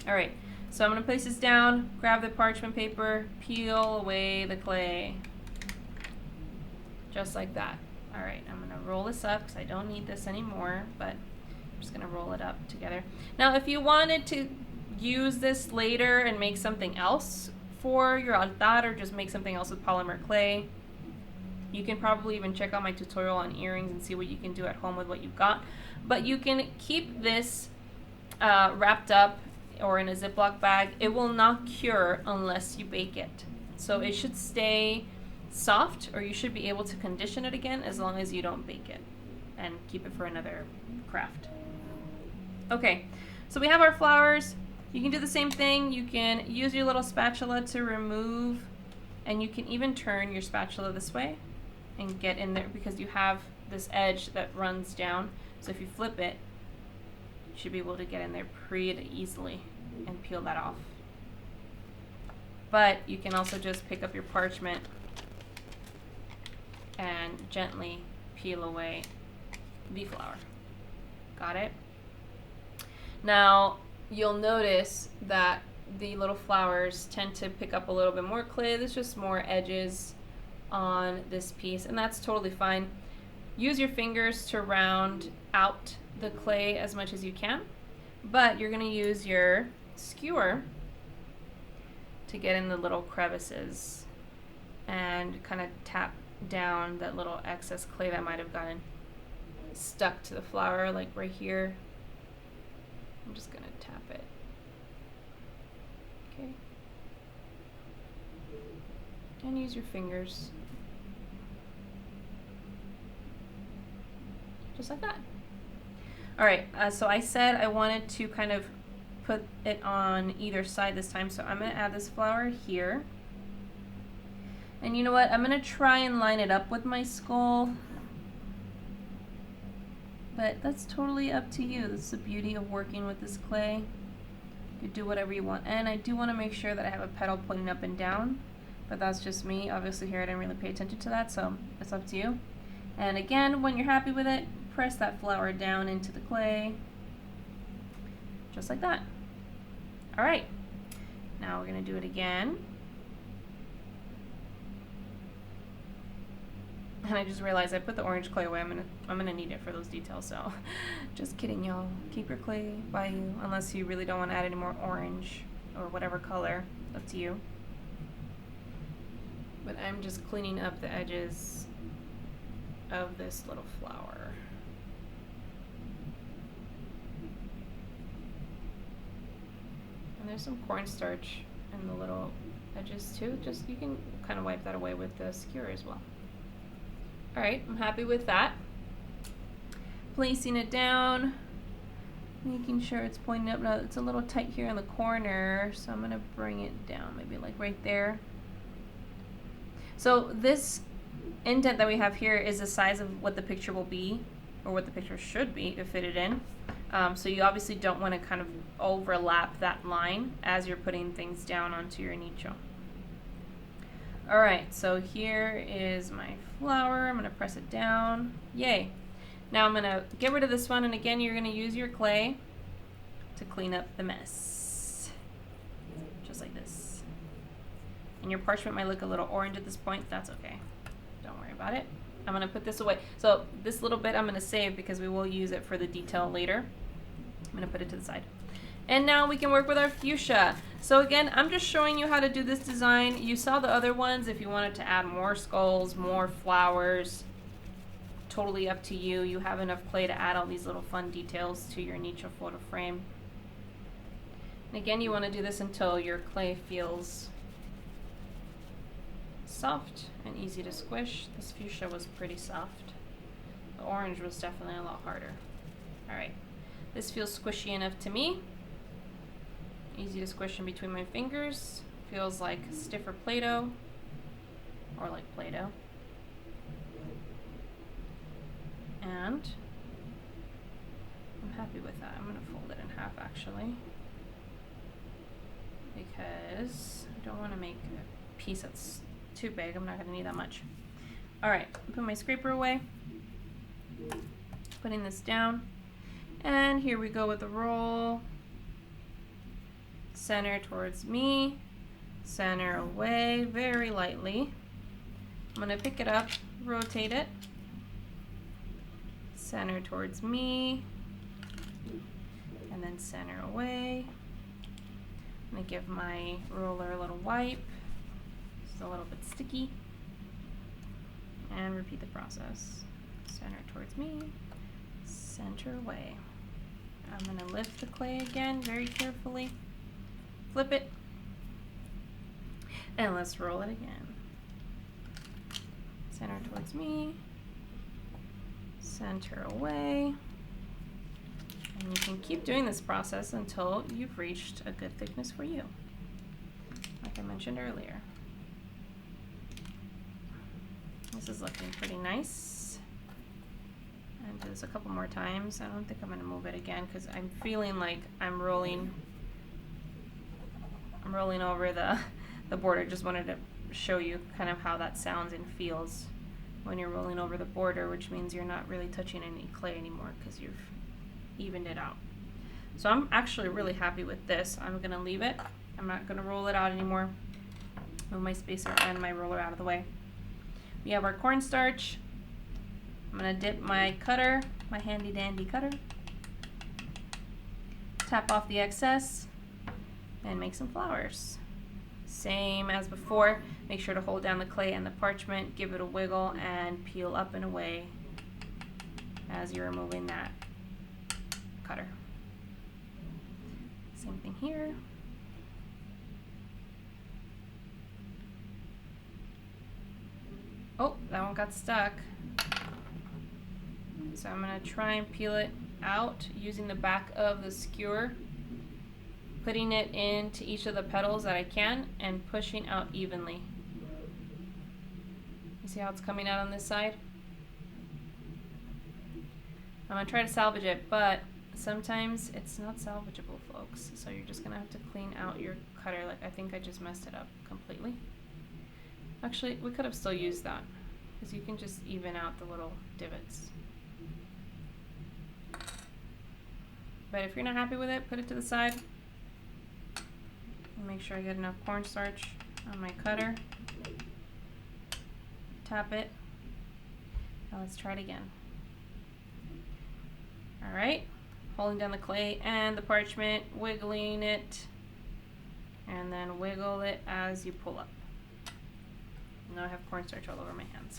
All right, so I'm gonna place this down, grab the parchment paper, peel away the clay. Just like that. All right, I'm gonna roll this up because I don't need this anymore, but I'm just gonna roll it up together. Now, if you wanted to use this later and make something else for your altar or just make something else with polymer clay, you can probably even check out my tutorial on earrings and see what you can do at home with what you've got. But you can keep this wrapped up or in a Ziploc bag. It will not cure unless you bake it. So it should stay soft, or you should be able to condition it again as long as you don't bake it and keep it for another craft. Okay, so we have our flowers. You can do the same thing. You can use your little spatula to remove, and you can even turn your spatula this way and get in there because you have this edge that runs down. So if you flip it, you should be able to get in there pretty easily and peel that off. But you can also just pick up your parchment and gently peel away the flower. Got it? Now, you'll notice that the little flowers tend to pick up a little bit more clay. There's just more edges on this piece, and that's totally fine. Use your fingers to round out the clay as much as you can, but you're going to use your skewer to get in the little crevices and kind of tap down that little excess clay that might have gotten stuck to the flower, like right here. I'm just going to tap it. Okay. And use your fingers. Just like that. All right, so I said I wanted to kind of put it on either side this time, so I'm going to add this flower here. And you know what? I'm going to try and line it up with my skull. But that's totally up to you. That's the beauty of working with this clay. You do whatever you want. And I do want to make sure that I have a petal pointing up and down, but that's just me. Obviously here I didn't really pay attention to that, so it's up to you. And again, when you're happy with it, press that flower down into the clay, just like that. All right, now we're gonna do it again. And I just realized I put the orange clay away. I'm gonna need it for those details, so just kidding, y'all. Keep your clay by you, unless you really don't want to add any more orange or whatever color. Up to you. But I'm just cleaning up the edges of this little flower. And there's some cornstarch in the little edges too. Just, you can kind of wipe that away with the skewer as well. All right, I'm happy with that. Placing it down, making sure it's pointing up. Now it's a little tight here in the corner, so I'm gonna bring it down, maybe like right there. So this indent that we have here is the size of what the picture will be, or what the picture should be to fit it in. So you obviously don't want to kind of overlap that line as you're putting things down onto your nicho. All right, so here is my flower. I'm gonna press it down. Yay. Now I'm gonna get rid of this one, and again, you're gonna use your clay to clean up the mess. Just like this. And your parchment might look a little orange at this point. That's okay. Don't worry about it. I'm gonna put this away. So this little bit I'm gonna save because we will use it for the detail later. I'm gonna put it to the side. And now we can work with our fuchsia. So again, I'm just showing you how to do this design. You saw the other ones. If you wanted to add more skulls, more flowers, totally up to you. You have enough clay to add all these little fun details to your Nicho photo frame. And again, you want to do this until your clay feels soft and easy to squish. This fuchsia was pretty soft. The orange was definitely a lot harder. All right, this feels squishy enough to me. Easy to squish in between my fingers. Feels like stiffer Play-Doh, or like Play-Doh. And I'm happy with that. I'm gonna fold it in half actually, because I don't want to make a piece that's too big. I'm not gonna need that much. All right, put my scraper away. Putting this down, and here we go with the roll. Center towards me, center away, very lightly. I'm gonna pick it up, rotate it, center towards me, and then center away. I'm gonna give my roller a little wipe. It's a little bit sticky. And repeat the process. Center towards me, center away. I'm gonna lift the clay again very carefully. Flip it. And let's roll it again. Center towards me, center away. And you can keep doing this process until you've reached a good thickness for you, like I mentioned earlier. This is looking pretty nice. And do this a couple more times. I don't think I'm gonna move it again because I'm feeling like I'm rolling over the border. Just wanted to show you kind of how that sounds and feels when you're rolling over the border, which means you're not really touching any clay anymore because you've evened it out. So I'm actually really happy with this. I'm gonna leave it. I'm not gonna roll it out anymore. Move my spacer and my roller out of the way. We have our cornstarch. I'm gonna dip my cutter, my handy dandy cutter, tap off the excess, and make some flowers. Same as before, make sure to hold down the clay and the parchment, give it a wiggle, and peel up and away as you're removing that cutter. Same thing here. Oh, that one got stuck. So I'm gonna try and peel it out using the back of the skewer, putting it into each of the petals that I can and pushing out evenly. You see how it's coming out on this side? I'm gonna try to salvage it, but sometimes it's not salvageable, folks. So you're just gonna have to clean out your cutter. Like I think I just messed it up completely. Actually, we could have still used that because you can just even out the little divots. But if you're not happy with it, put it to the side. And make sure I get enough cornstarch on my cutter. Tap it. Now let's try it again. All right, holding down the clay and the parchment, wiggling it, and then wiggle it as you pull up. Now I have cornstarch all over my hands.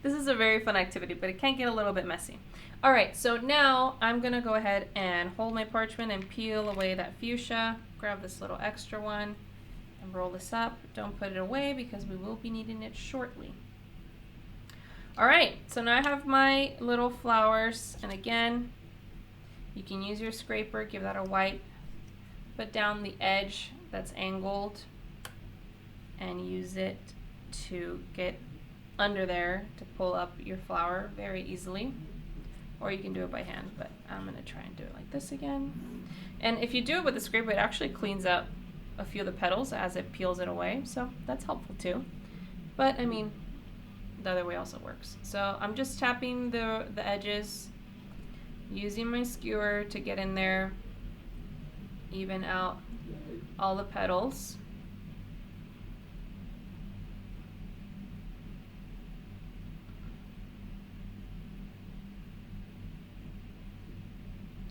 This is a very fun activity, but it can get a little bit messy. All right, so now I'm gonna go ahead and hold my parchment and peel away that fuchsia, grab this little extra one, and roll this up. Don't put it away because we will be needing it shortly. All right, so now I have my little flowers, and again, you can use your scraper, give that a wipe, put down the edge that's angled, and use it to get under there to pull up your flower very easily. Or you can do it by hand, but I'm gonna try and do it like this again. And if you do it with the scraper, it actually cleans up a few of the petals as it peels it away, so that's helpful too. But I mean, the other way also works. So I'm just tapping the edges, using my skewer to get in there, even out all the petals.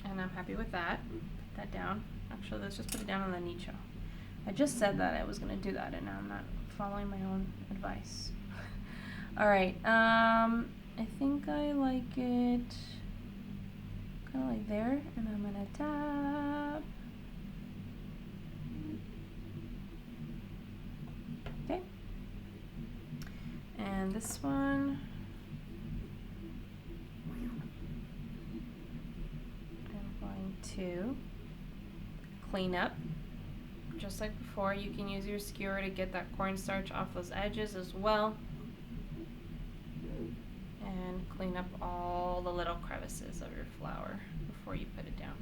And I'm happy with that. Put that down. Actually, let's just put it down on the Nicho. I just said that I was going to do that, and now I'm not following my own advice. All right. I think I like it kind of like there, and I'm going to tap. Okay. And this one. To clean up just like before. You can use your skewer to get that cornstarch off those edges as well, and clean up all the little crevices of your flower before before you put it down.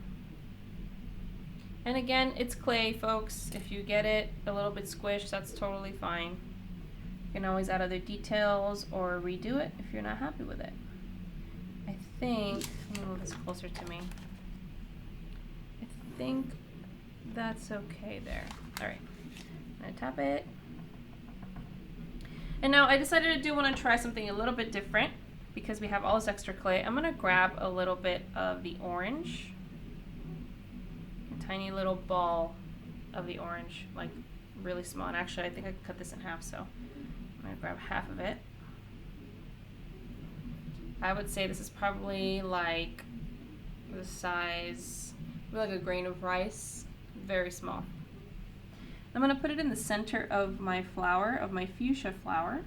And again, it's clay, folks. If you get it a little bit squished, that's totally fine. You can always add other details or redo it if you're not happy with it. I think, let me move this closer to me. I think that's okay there. All right, I'm gonna tap it. And now I decided I want to try something a little bit different because we have all this extra clay. I'm gonna grab a little bit of the orange. Tiny little ball of the orange, like really small. And actually, I think I could cut this in half, so I'm gonna grab half of it. I would say this is probably like the size, like a grain of rice, very small. I'm gonna put it in the center of my flower, of my fuchsia flower.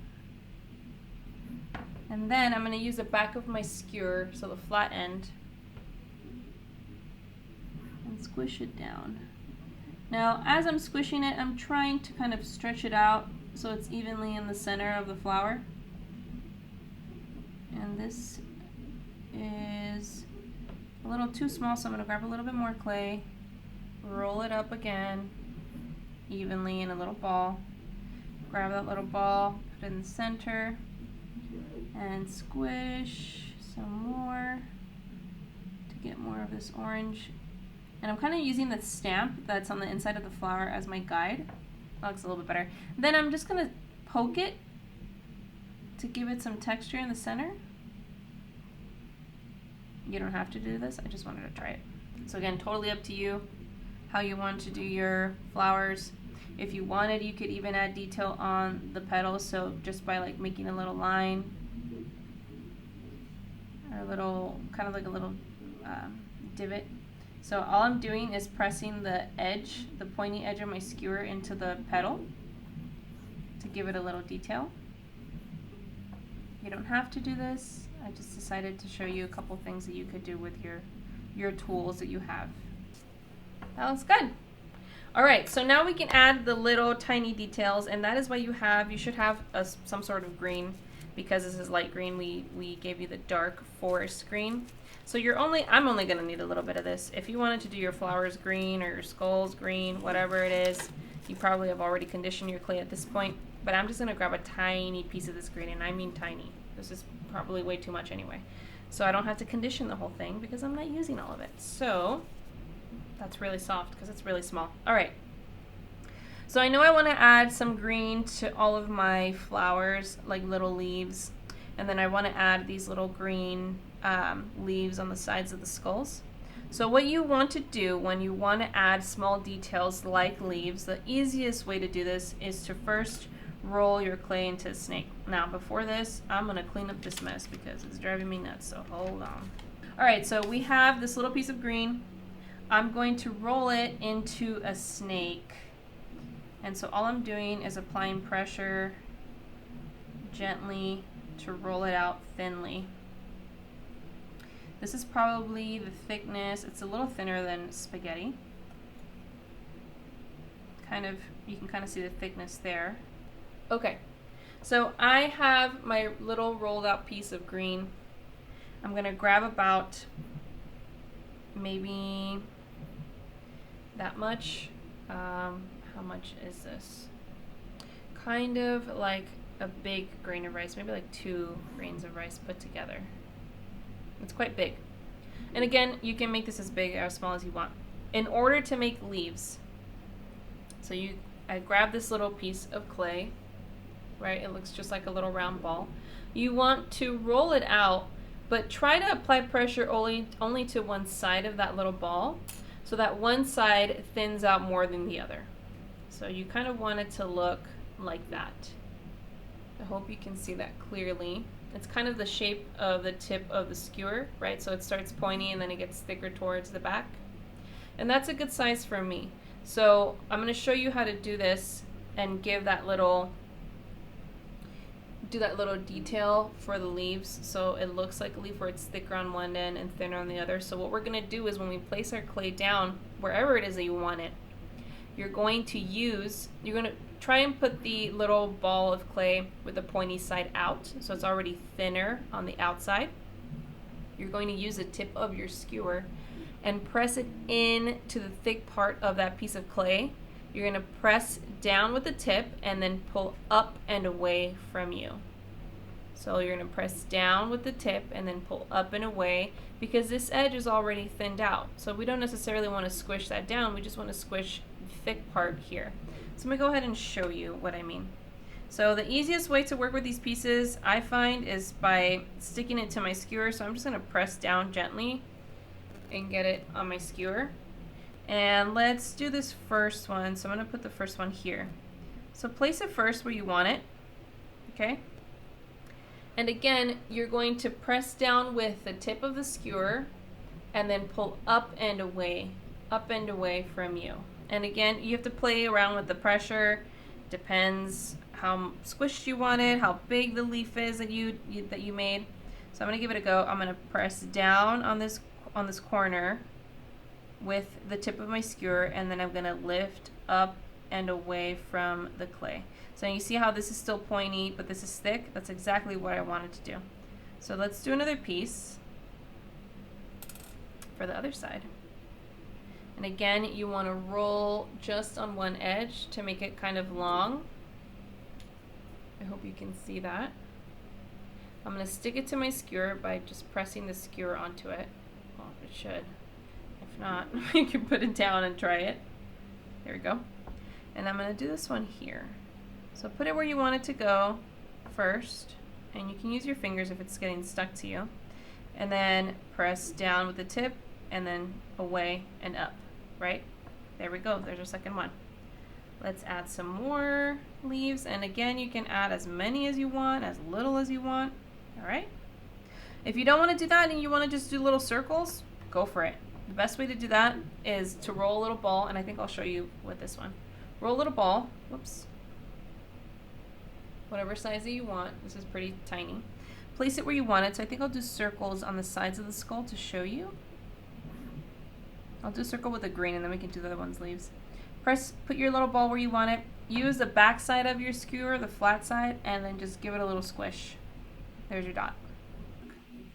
And then I'm gonna use the back of my skewer, so the flat end, and squish it down. Now, as I'm squishing it, I'm trying to kind of stretch it out so it's evenly in the center of the flower. And this is a little too small, so I'm going to grab a little bit more clay, roll it up again evenly in a little ball, grab that little ball, put it in the center, and squish some more to get more of this orange. And I'm kind of using the stamp that's on the inside of the flower as my guide. That looks a little bit better. Then I'm just going to poke it to give it some texture in the center. You don't have to do this, I just wanted to try it. So again, totally up to you how you want to do your flowers. If you wanted, you could even add detail on the petals, so just by like making a little line or a little, kind of like a little divot. So all I'm doing is pressing the edge, the pointy edge of my skewer into the petal to give it a little detail. You don't have to do this. I just decided to show you a couple things that you could do with your tools that you have. That looks good. All right, so now we can add the little tiny details, and that is why you should have some sort of green, because this is light green. We gave you the dark forest green. So I'm only gonna need a little bit of this. If you wanted to do your flowers green or your skulls green, whatever it is, you probably have already conditioned your clay at this point, but I'm just gonna grab a tiny piece of this green, and I mean tiny. This is probably way too much anyway. So I don't have to condition the whole thing because I'm not using all of it. So that's really soft because it's really small. All right. So I know I wanna add some green to all of my flowers, like little leaves, and then I wanna add these little green leaves on the sides of the skulls. So what you want to do when you want to add small details like leaves, the easiest way to do this is to first roll your clay into a snake. Now before this, I'm going to clean up this mess because it's driving me nuts, so hold on. Alright, so we have this little piece of green. I'm going to roll it into a snake. And so all I'm doing is applying pressure gently to roll it out thinly. This is probably the thickness, it's a little thinner than spaghetti. You can kind of see the thickness there. Okay, so I have my little rolled out piece of green. I'm gonna grab about maybe that much. How much is this? Kind of like a big grain of rice, maybe like 2 grains of rice put together. It's quite big. And again, you can make this as big or as small as you want. In order to make leaves, so I grab this little piece of clay, right? It looks just like a little round ball. You want to roll it out, but try to apply pressure only to one side of that little ball, so that one side thins out more than the other. So you kind of want it to look like that. I hope you can see that clearly. It's kind of the shape of the tip of the skewer, right? So it starts pointy and then it gets thicker towards the back. And that's a good size for me. So I'm going to show you how to do this and give that little detail for the leaves so it looks like a leaf where it's thicker on one end and thinner on the other. So what we're going to do is when we place our clay down, wherever it is that you want it, you're going to try and put the little ball of clay with the pointy side out, so it's already thinner on the outside. You're going to use the tip of your skewer and press it in to the thick part of that piece of clay. You're going to press down with the tip and then pull up and away from you. So you're going to press down with the tip and then pull up and away, because this edge is already thinned out. So we don't necessarily want to squish that down, we just want to squish the thick part here. So I'm going to go ahead and show you what I mean. So the easiest way to work with these pieces, I find, is by sticking it to my skewer. So I'm just going to press down gently and get it on my skewer. And let's do this first one. So I'm going to put the first one here. So place it first where you want it, okay? And again, you're going to press down with the tip of the skewer and then pull up and away from you. And again, you have to play around with the pressure. Depends how squished you want it, how big the leaf is that you made. So I'm going to give it a go. I'm going to press down on this corner with the tip of my skewer, and then I'm going to lift up and away from the clay. So you see how this is still pointy, but this is thick? That's exactly what I wanted to do. So let's do another piece for the other side. And again, you want to roll just on one edge to make it kind of long. I hope you can see that. I'm going to stick it to my skewer by just pressing the skewer onto it. Well, it should. If not, you can put it down and try it. There we go. And I'm going to do this one here. So put it where you want it to go first, and you can use your fingers if it's getting stuck to you. And then press down with the tip and then away and up, right? There we go, there's our second one. Let's add some more leaves, and again, you can add as many as you want, as little as you want, all right? If you don't want to do that and you want to just do little circles, go for it. The best way to do that is to roll a little ball, and I think I'll show you with this one. Roll a little ball, whoops, whatever size that you want. This is pretty tiny. Place it where you want it. So I think I'll do circles on the sides of the skull to show you. I'll do a circle with the green, and then we can do the other one's leaves. Put your little ball where you want it. Use the back side of your skewer, the flat side, and then just give it a little squish. There's your dot.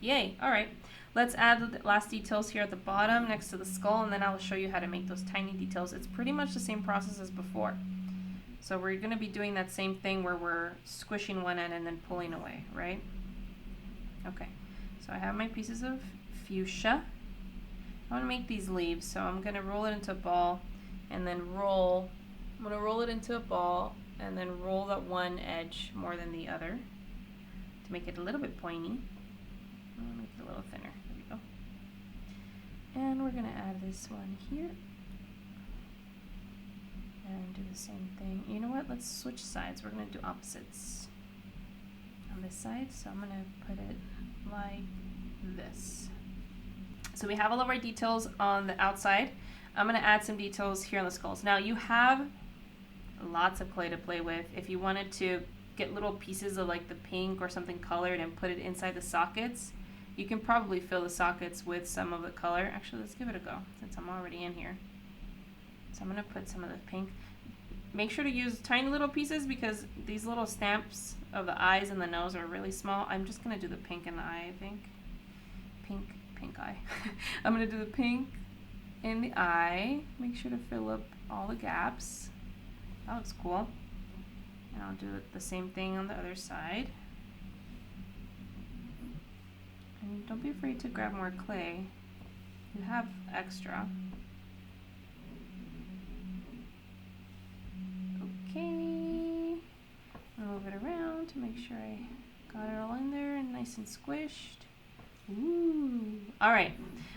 Yay, all right. Let's add the last details here at the bottom next to the skull, and then I'll show you how to make those tiny details. It's pretty much the same process as before. So we're going to be doing that same thing where we're squishing one end and then pulling away, right? Okay, so I have my pieces of fuchsia. I want to make these leaves, so I'm going to roll it into a ball and then roll. I'm going to roll it into a ball and then roll that one edge more than the other to make it a little bit pointy. I'll make it a little thinner. There we go. And we're going to add this one here. And do the same thing. You know what? Let's switch sides. We're going to do opposites on this side. So I'm going to put it like this. So we have all of our details on the outside. I'm going to add some details here on the skulls. Now you have lots of clay to play with. If you wanted to get little pieces of like the pink or something colored and put it inside the sockets, you can probably fill the sockets with some of the color. Actually, let's give it a go since I'm already in here. So I'm going to put some of the pink. Make sure to use tiny little pieces because these little stamps of the eyes and the nose are really small. I'm just going to do the pink in the eye, I think. Pink eye. I'm going to do the pink in the eye. Make sure to fill up all the gaps. That looks cool. And I'll do the same thing on the other side. And don't be afraid to grab more clay. You have extra. Okay, I'll move it around to make sure I got it all in there and nice and squished. Ooh. All right,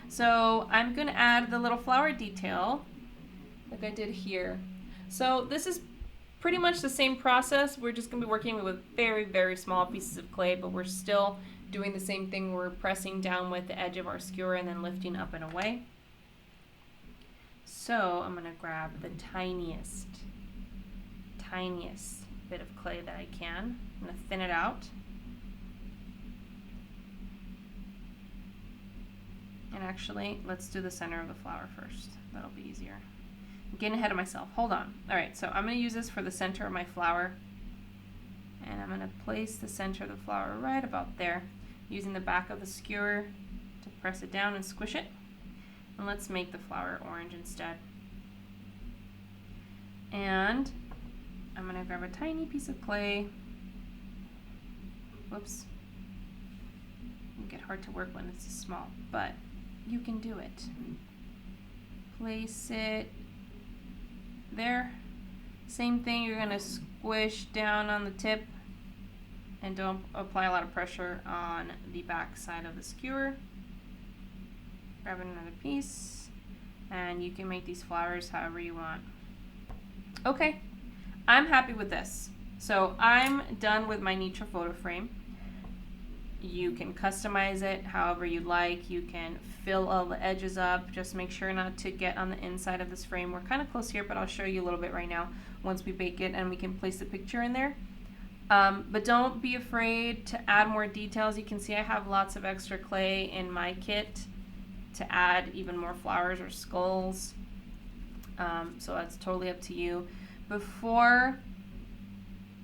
so I'm gonna add the little flower detail like I did here. So this is pretty much the same process. We're just gonna be working with very, very small pieces of clay, but we're still doing the same thing. We're pressing down with the edge of our skewer and then lifting up and away. So I'm gonna grab the tiniest bit of clay that I can. I'm going to thin it out. And actually, let's do the center of the flower first. That'll be easier. I'm getting ahead of myself. Hold on. All right, so I'm going to use this for the center of my flower. And I'm going to place the center of the flower right about there, using the back of the skewer to press it down and squish it. And let's make the flower orange instead. And I'm gonna grab a tiny piece of clay. Whoops. It can get hard to work when it's small, but you can do it. Place it there. Same thing, you're gonna squish down on the tip and don't apply a lot of pressure on the back side of the skewer. Grab another piece, and you can make these flowers however you want. Okay, I'm happy with this. So I'm done with my Nicho photo frame. You can customize it however you like. You can fill all the edges up. Just make sure not to get on the inside of this frame. We're kind of close here, but I'll show you a little bit right now once we bake it and we can place the picture in there. But don't be afraid to add more details. You can see I have lots of extra clay in my kit to add even more flowers or skulls. So that's totally up to you. Before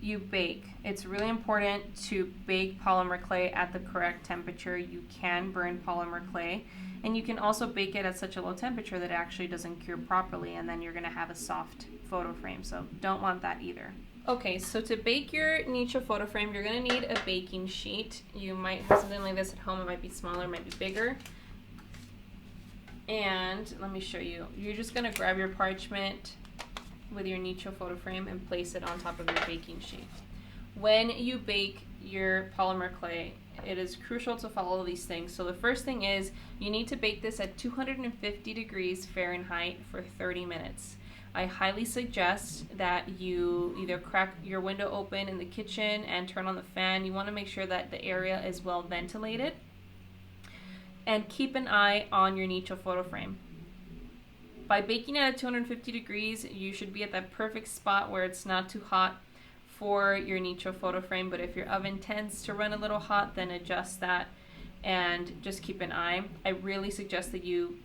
you bake, it's really important to bake polymer clay at the correct temperature. You can burn polymer clay, and you can also bake it at such a low temperature that it actually doesn't cure properly, and then you're going to have a soft photo frame. So don't want that either. Okay, so to bake your Nicho photo frame, you're going to need a baking sheet. You might have something like this at home. It might be smaller, it might be bigger. And let me show you. You're just going to grab your parchment with your Nicho photo frame and place it on top of your baking sheet. When you bake your polymer clay, it is crucial to follow these things. So the first thing is you need to bake this at 250 degrees Fahrenheit for 30 minutes. I highly suggest that you either crack your window open in the kitchen and turn on the fan. You want to make sure that the area is well ventilated. And keep an eye on your Nicho photo frame. By baking it at 250 degrees, you should be at that perfect spot where it's not too hot for your Nicho photo frame. But if your oven tends to run a little hot, then adjust that and just keep an eye. I really suggest that you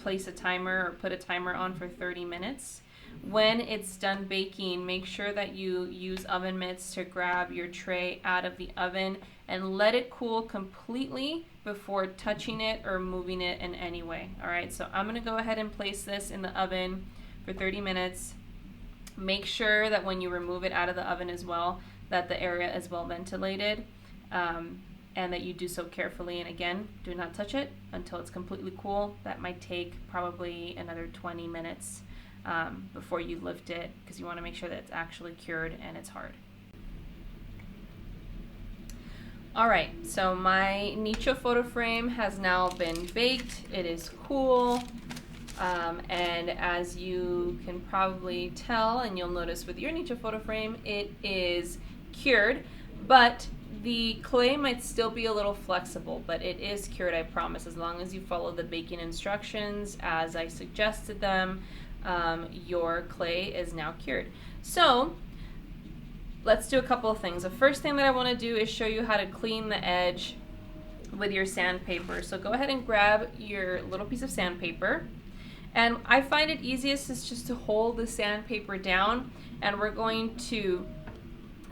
place a timer or put a timer on for 30 minutes. When it's done baking, make sure that you use oven mitts to grab your tray out of the oven and let it cool completely before touching it or moving it in any way. All right, so I'm gonna go ahead and place this in the oven for 30 minutes. Make sure that when you remove it out of the oven as well, that the area is well ventilated, and that you do so carefully. And again, do not touch it until it's completely cool. That might take probably another 20 minutes before you lift it, because you wanna make sure that it's actually cured and it's hard. All right, so my Nicho photo frame has now been baked. It is cool, and as you can probably tell, and you'll notice with your Nicho photo frame, it is cured, but the clay might still be a little flexible, but it is cured, I promise. As long as you follow the baking instructions as I suggested them, your clay is now cured. So let's do a couple of things. The first thing that I want to do is show you how to clean the edge with your sandpaper. So go ahead and grab your little piece of sandpaper. And I find it easiest is just to hold the sandpaper down, and we're going to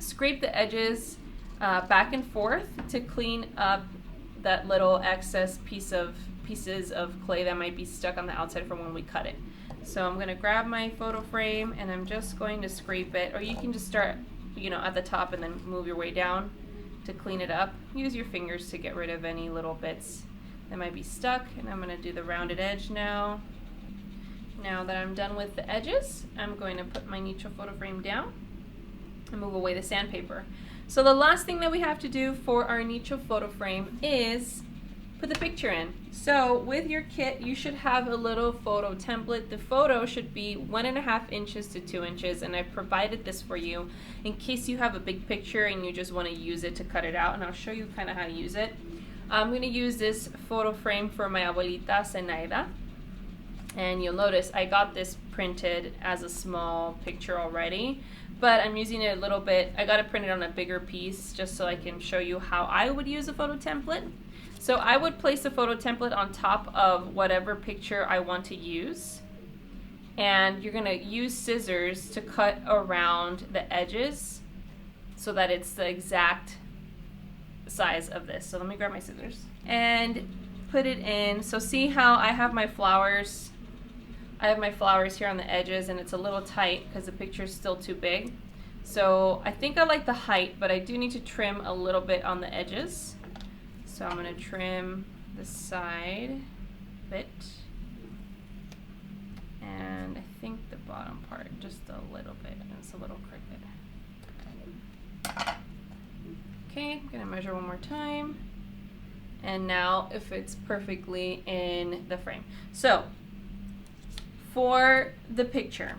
scrape the edges back and forth to clean up that little excess pieces of clay that might be stuck on the outside from when we cut it. So I'm going to grab my photo frame and I'm just going to scrape it, or you can just start at the top and then move your way down to clean it up. Use your fingers to get rid of any little bits that might be stuck. And I'm going to do the rounded edge now. Now that I'm done with the edges, I'm going to put my Nicho photo frame down and move away the sandpaper. So the last thing that we have to do for our Nicho photo frame is put the picture in. So with your kit, you should have a little photo template. The photo should be 1.5 inches to 2 inches, and I've provided this for you in case you have a big picture and you just want to use it to cut it out, and I'll show you kind of how to use it. I'm going to use this photo frame for my abuelita Zenaida, and you'll notice I got this printed as a small picture already, but I'm using it a little bit. I got it printed on a bigger piece just so I can show you how I would use a photo template. So I would place the photo template on top of whatever picture I want to use, and you're going to use scissors to cut around the edges so that it's the exact size of this. So let me grab my scissors and put it in. So see how I have my flowers? I have my flowers here on the edges, and it's a little tight because the picture is still too big. So I think I like the height, but I do need to trim a little bit on the edges. So I'm going to trim the side a bit. And I think the bottom part just a little bit. It's a little crooked. Okay, I'm going to measure one more time. And now it fits perfectly in the frame. So for the picture,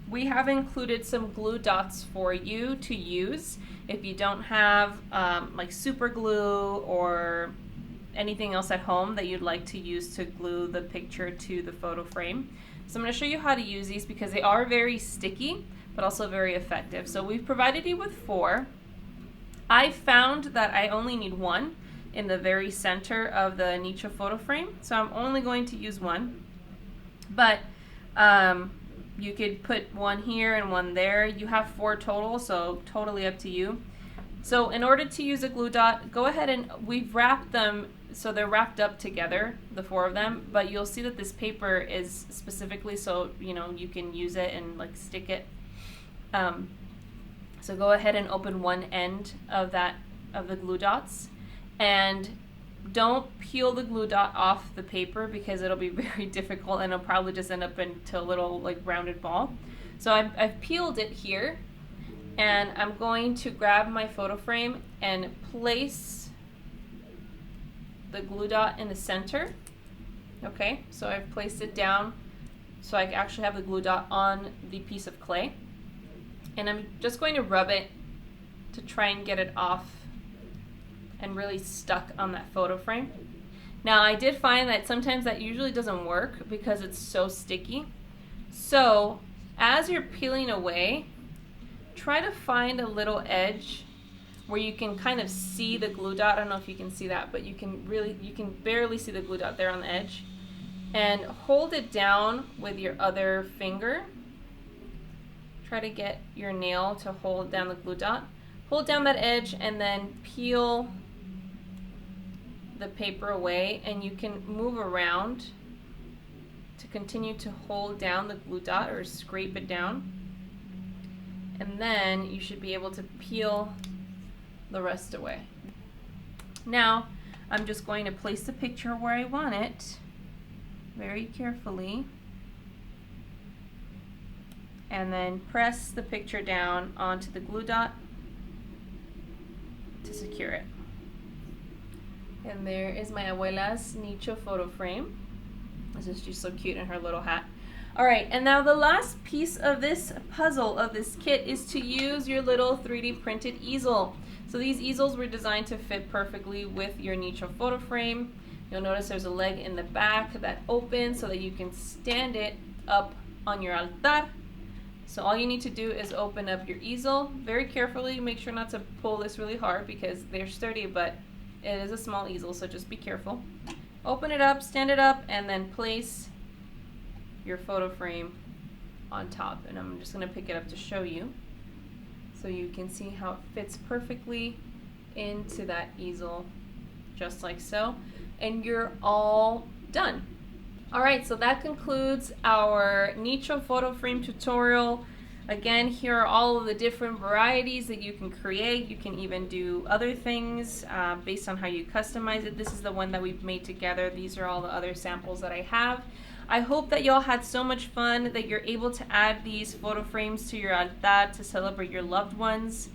we have included some glue dots for you to use if you don't have like super glue or anything else at home that you'd like to use to glue the picture to the photo frame. So I'm going to show you how to use these because they are very sticky but also very effective. So we've provided you with 4. I found that I only need 1 in the very center of the Nicho photo frame, so I'm only going to use 1. But you could put 1 here and 1 there. You have 4 total, so totally up to you. So in order to use a glue dot, go ahead and we've wrapped them so they're wrapped up together, the 4 of them, but you'll see that this paper is specifically so you can use it and like stick it. So go ahead and open one end of the glue dots, and don't peel the glue dot off the paper because it'll be very difficult and it'll probably just end up into a little like rounded ball. So I've peeled it here, and I'm going to grab my photo frame and place the glue dot in the center. Okay, so I've placed it down so I actually have the glue dot on the piece of clay. And I'm just going to rub it to try and get it off and really stuck on that photo frame. Now I did find that sometimes that usually doesn't work because it's so sticky. So as you're peeling away, try to find a little edge where you can kind of see the glue dot. I don't know if you can see that, but you can barely see the glue dot there on the edge. And hold it down with your other finger. Try to get your nail to hold down the glue dot. Hold down that edge and then peel the paper away, and you can move around to continue to hold down the glue dot or scrape it down. And then you should be able to peel the rest away. Now I'm just going to place the picture where I want it very carefully, and then press the picture down onto the glue dot to secure it. And there is my abuela's Nicho photo frame. This is just so cute in her little hat. All right, and now the last piece of this puzzle of this kit is to use your little 3D printed easel. So these easels were designed to fit perfectly with your Nicho photo frame. You'll notice there's a leg in the back that opens so that you can stand it up on your altar. So all you need to do is open up your easel very carefully. Make sure not to pull this really hard because they're sturdy, but it is a small easel, so just be careful. Open it up, stand it up, and then place your photo frame on top. And I'm just going to pick it up to show you so you can see how it fits perfectly into that easel, just like so. And you're all done. Alright, so that concludes our Nicho photo frame tutorial. Again, here are all of the different varieties that you can create. You can even do other things based on how you customize it. This is the one that we've made together. These are all the other samples that I have. I hope that y'all had so much fun that you're able to add these photo frames to your altar to celebrate your loved ones.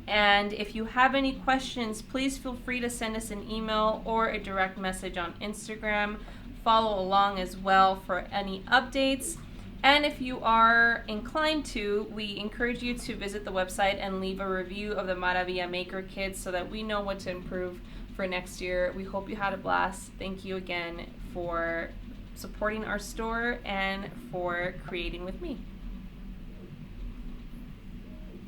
And if you have any questions, please feel free to send us an email or a direct message on Instagram. Follow along as well for any updates. And if you are inclined to, we encourage you to visit the website and leave a review of the Maravilla Maker Kit so that we know what to improve for next year. We hope you had a blast. Thank you again for supporting our store and for creating with me.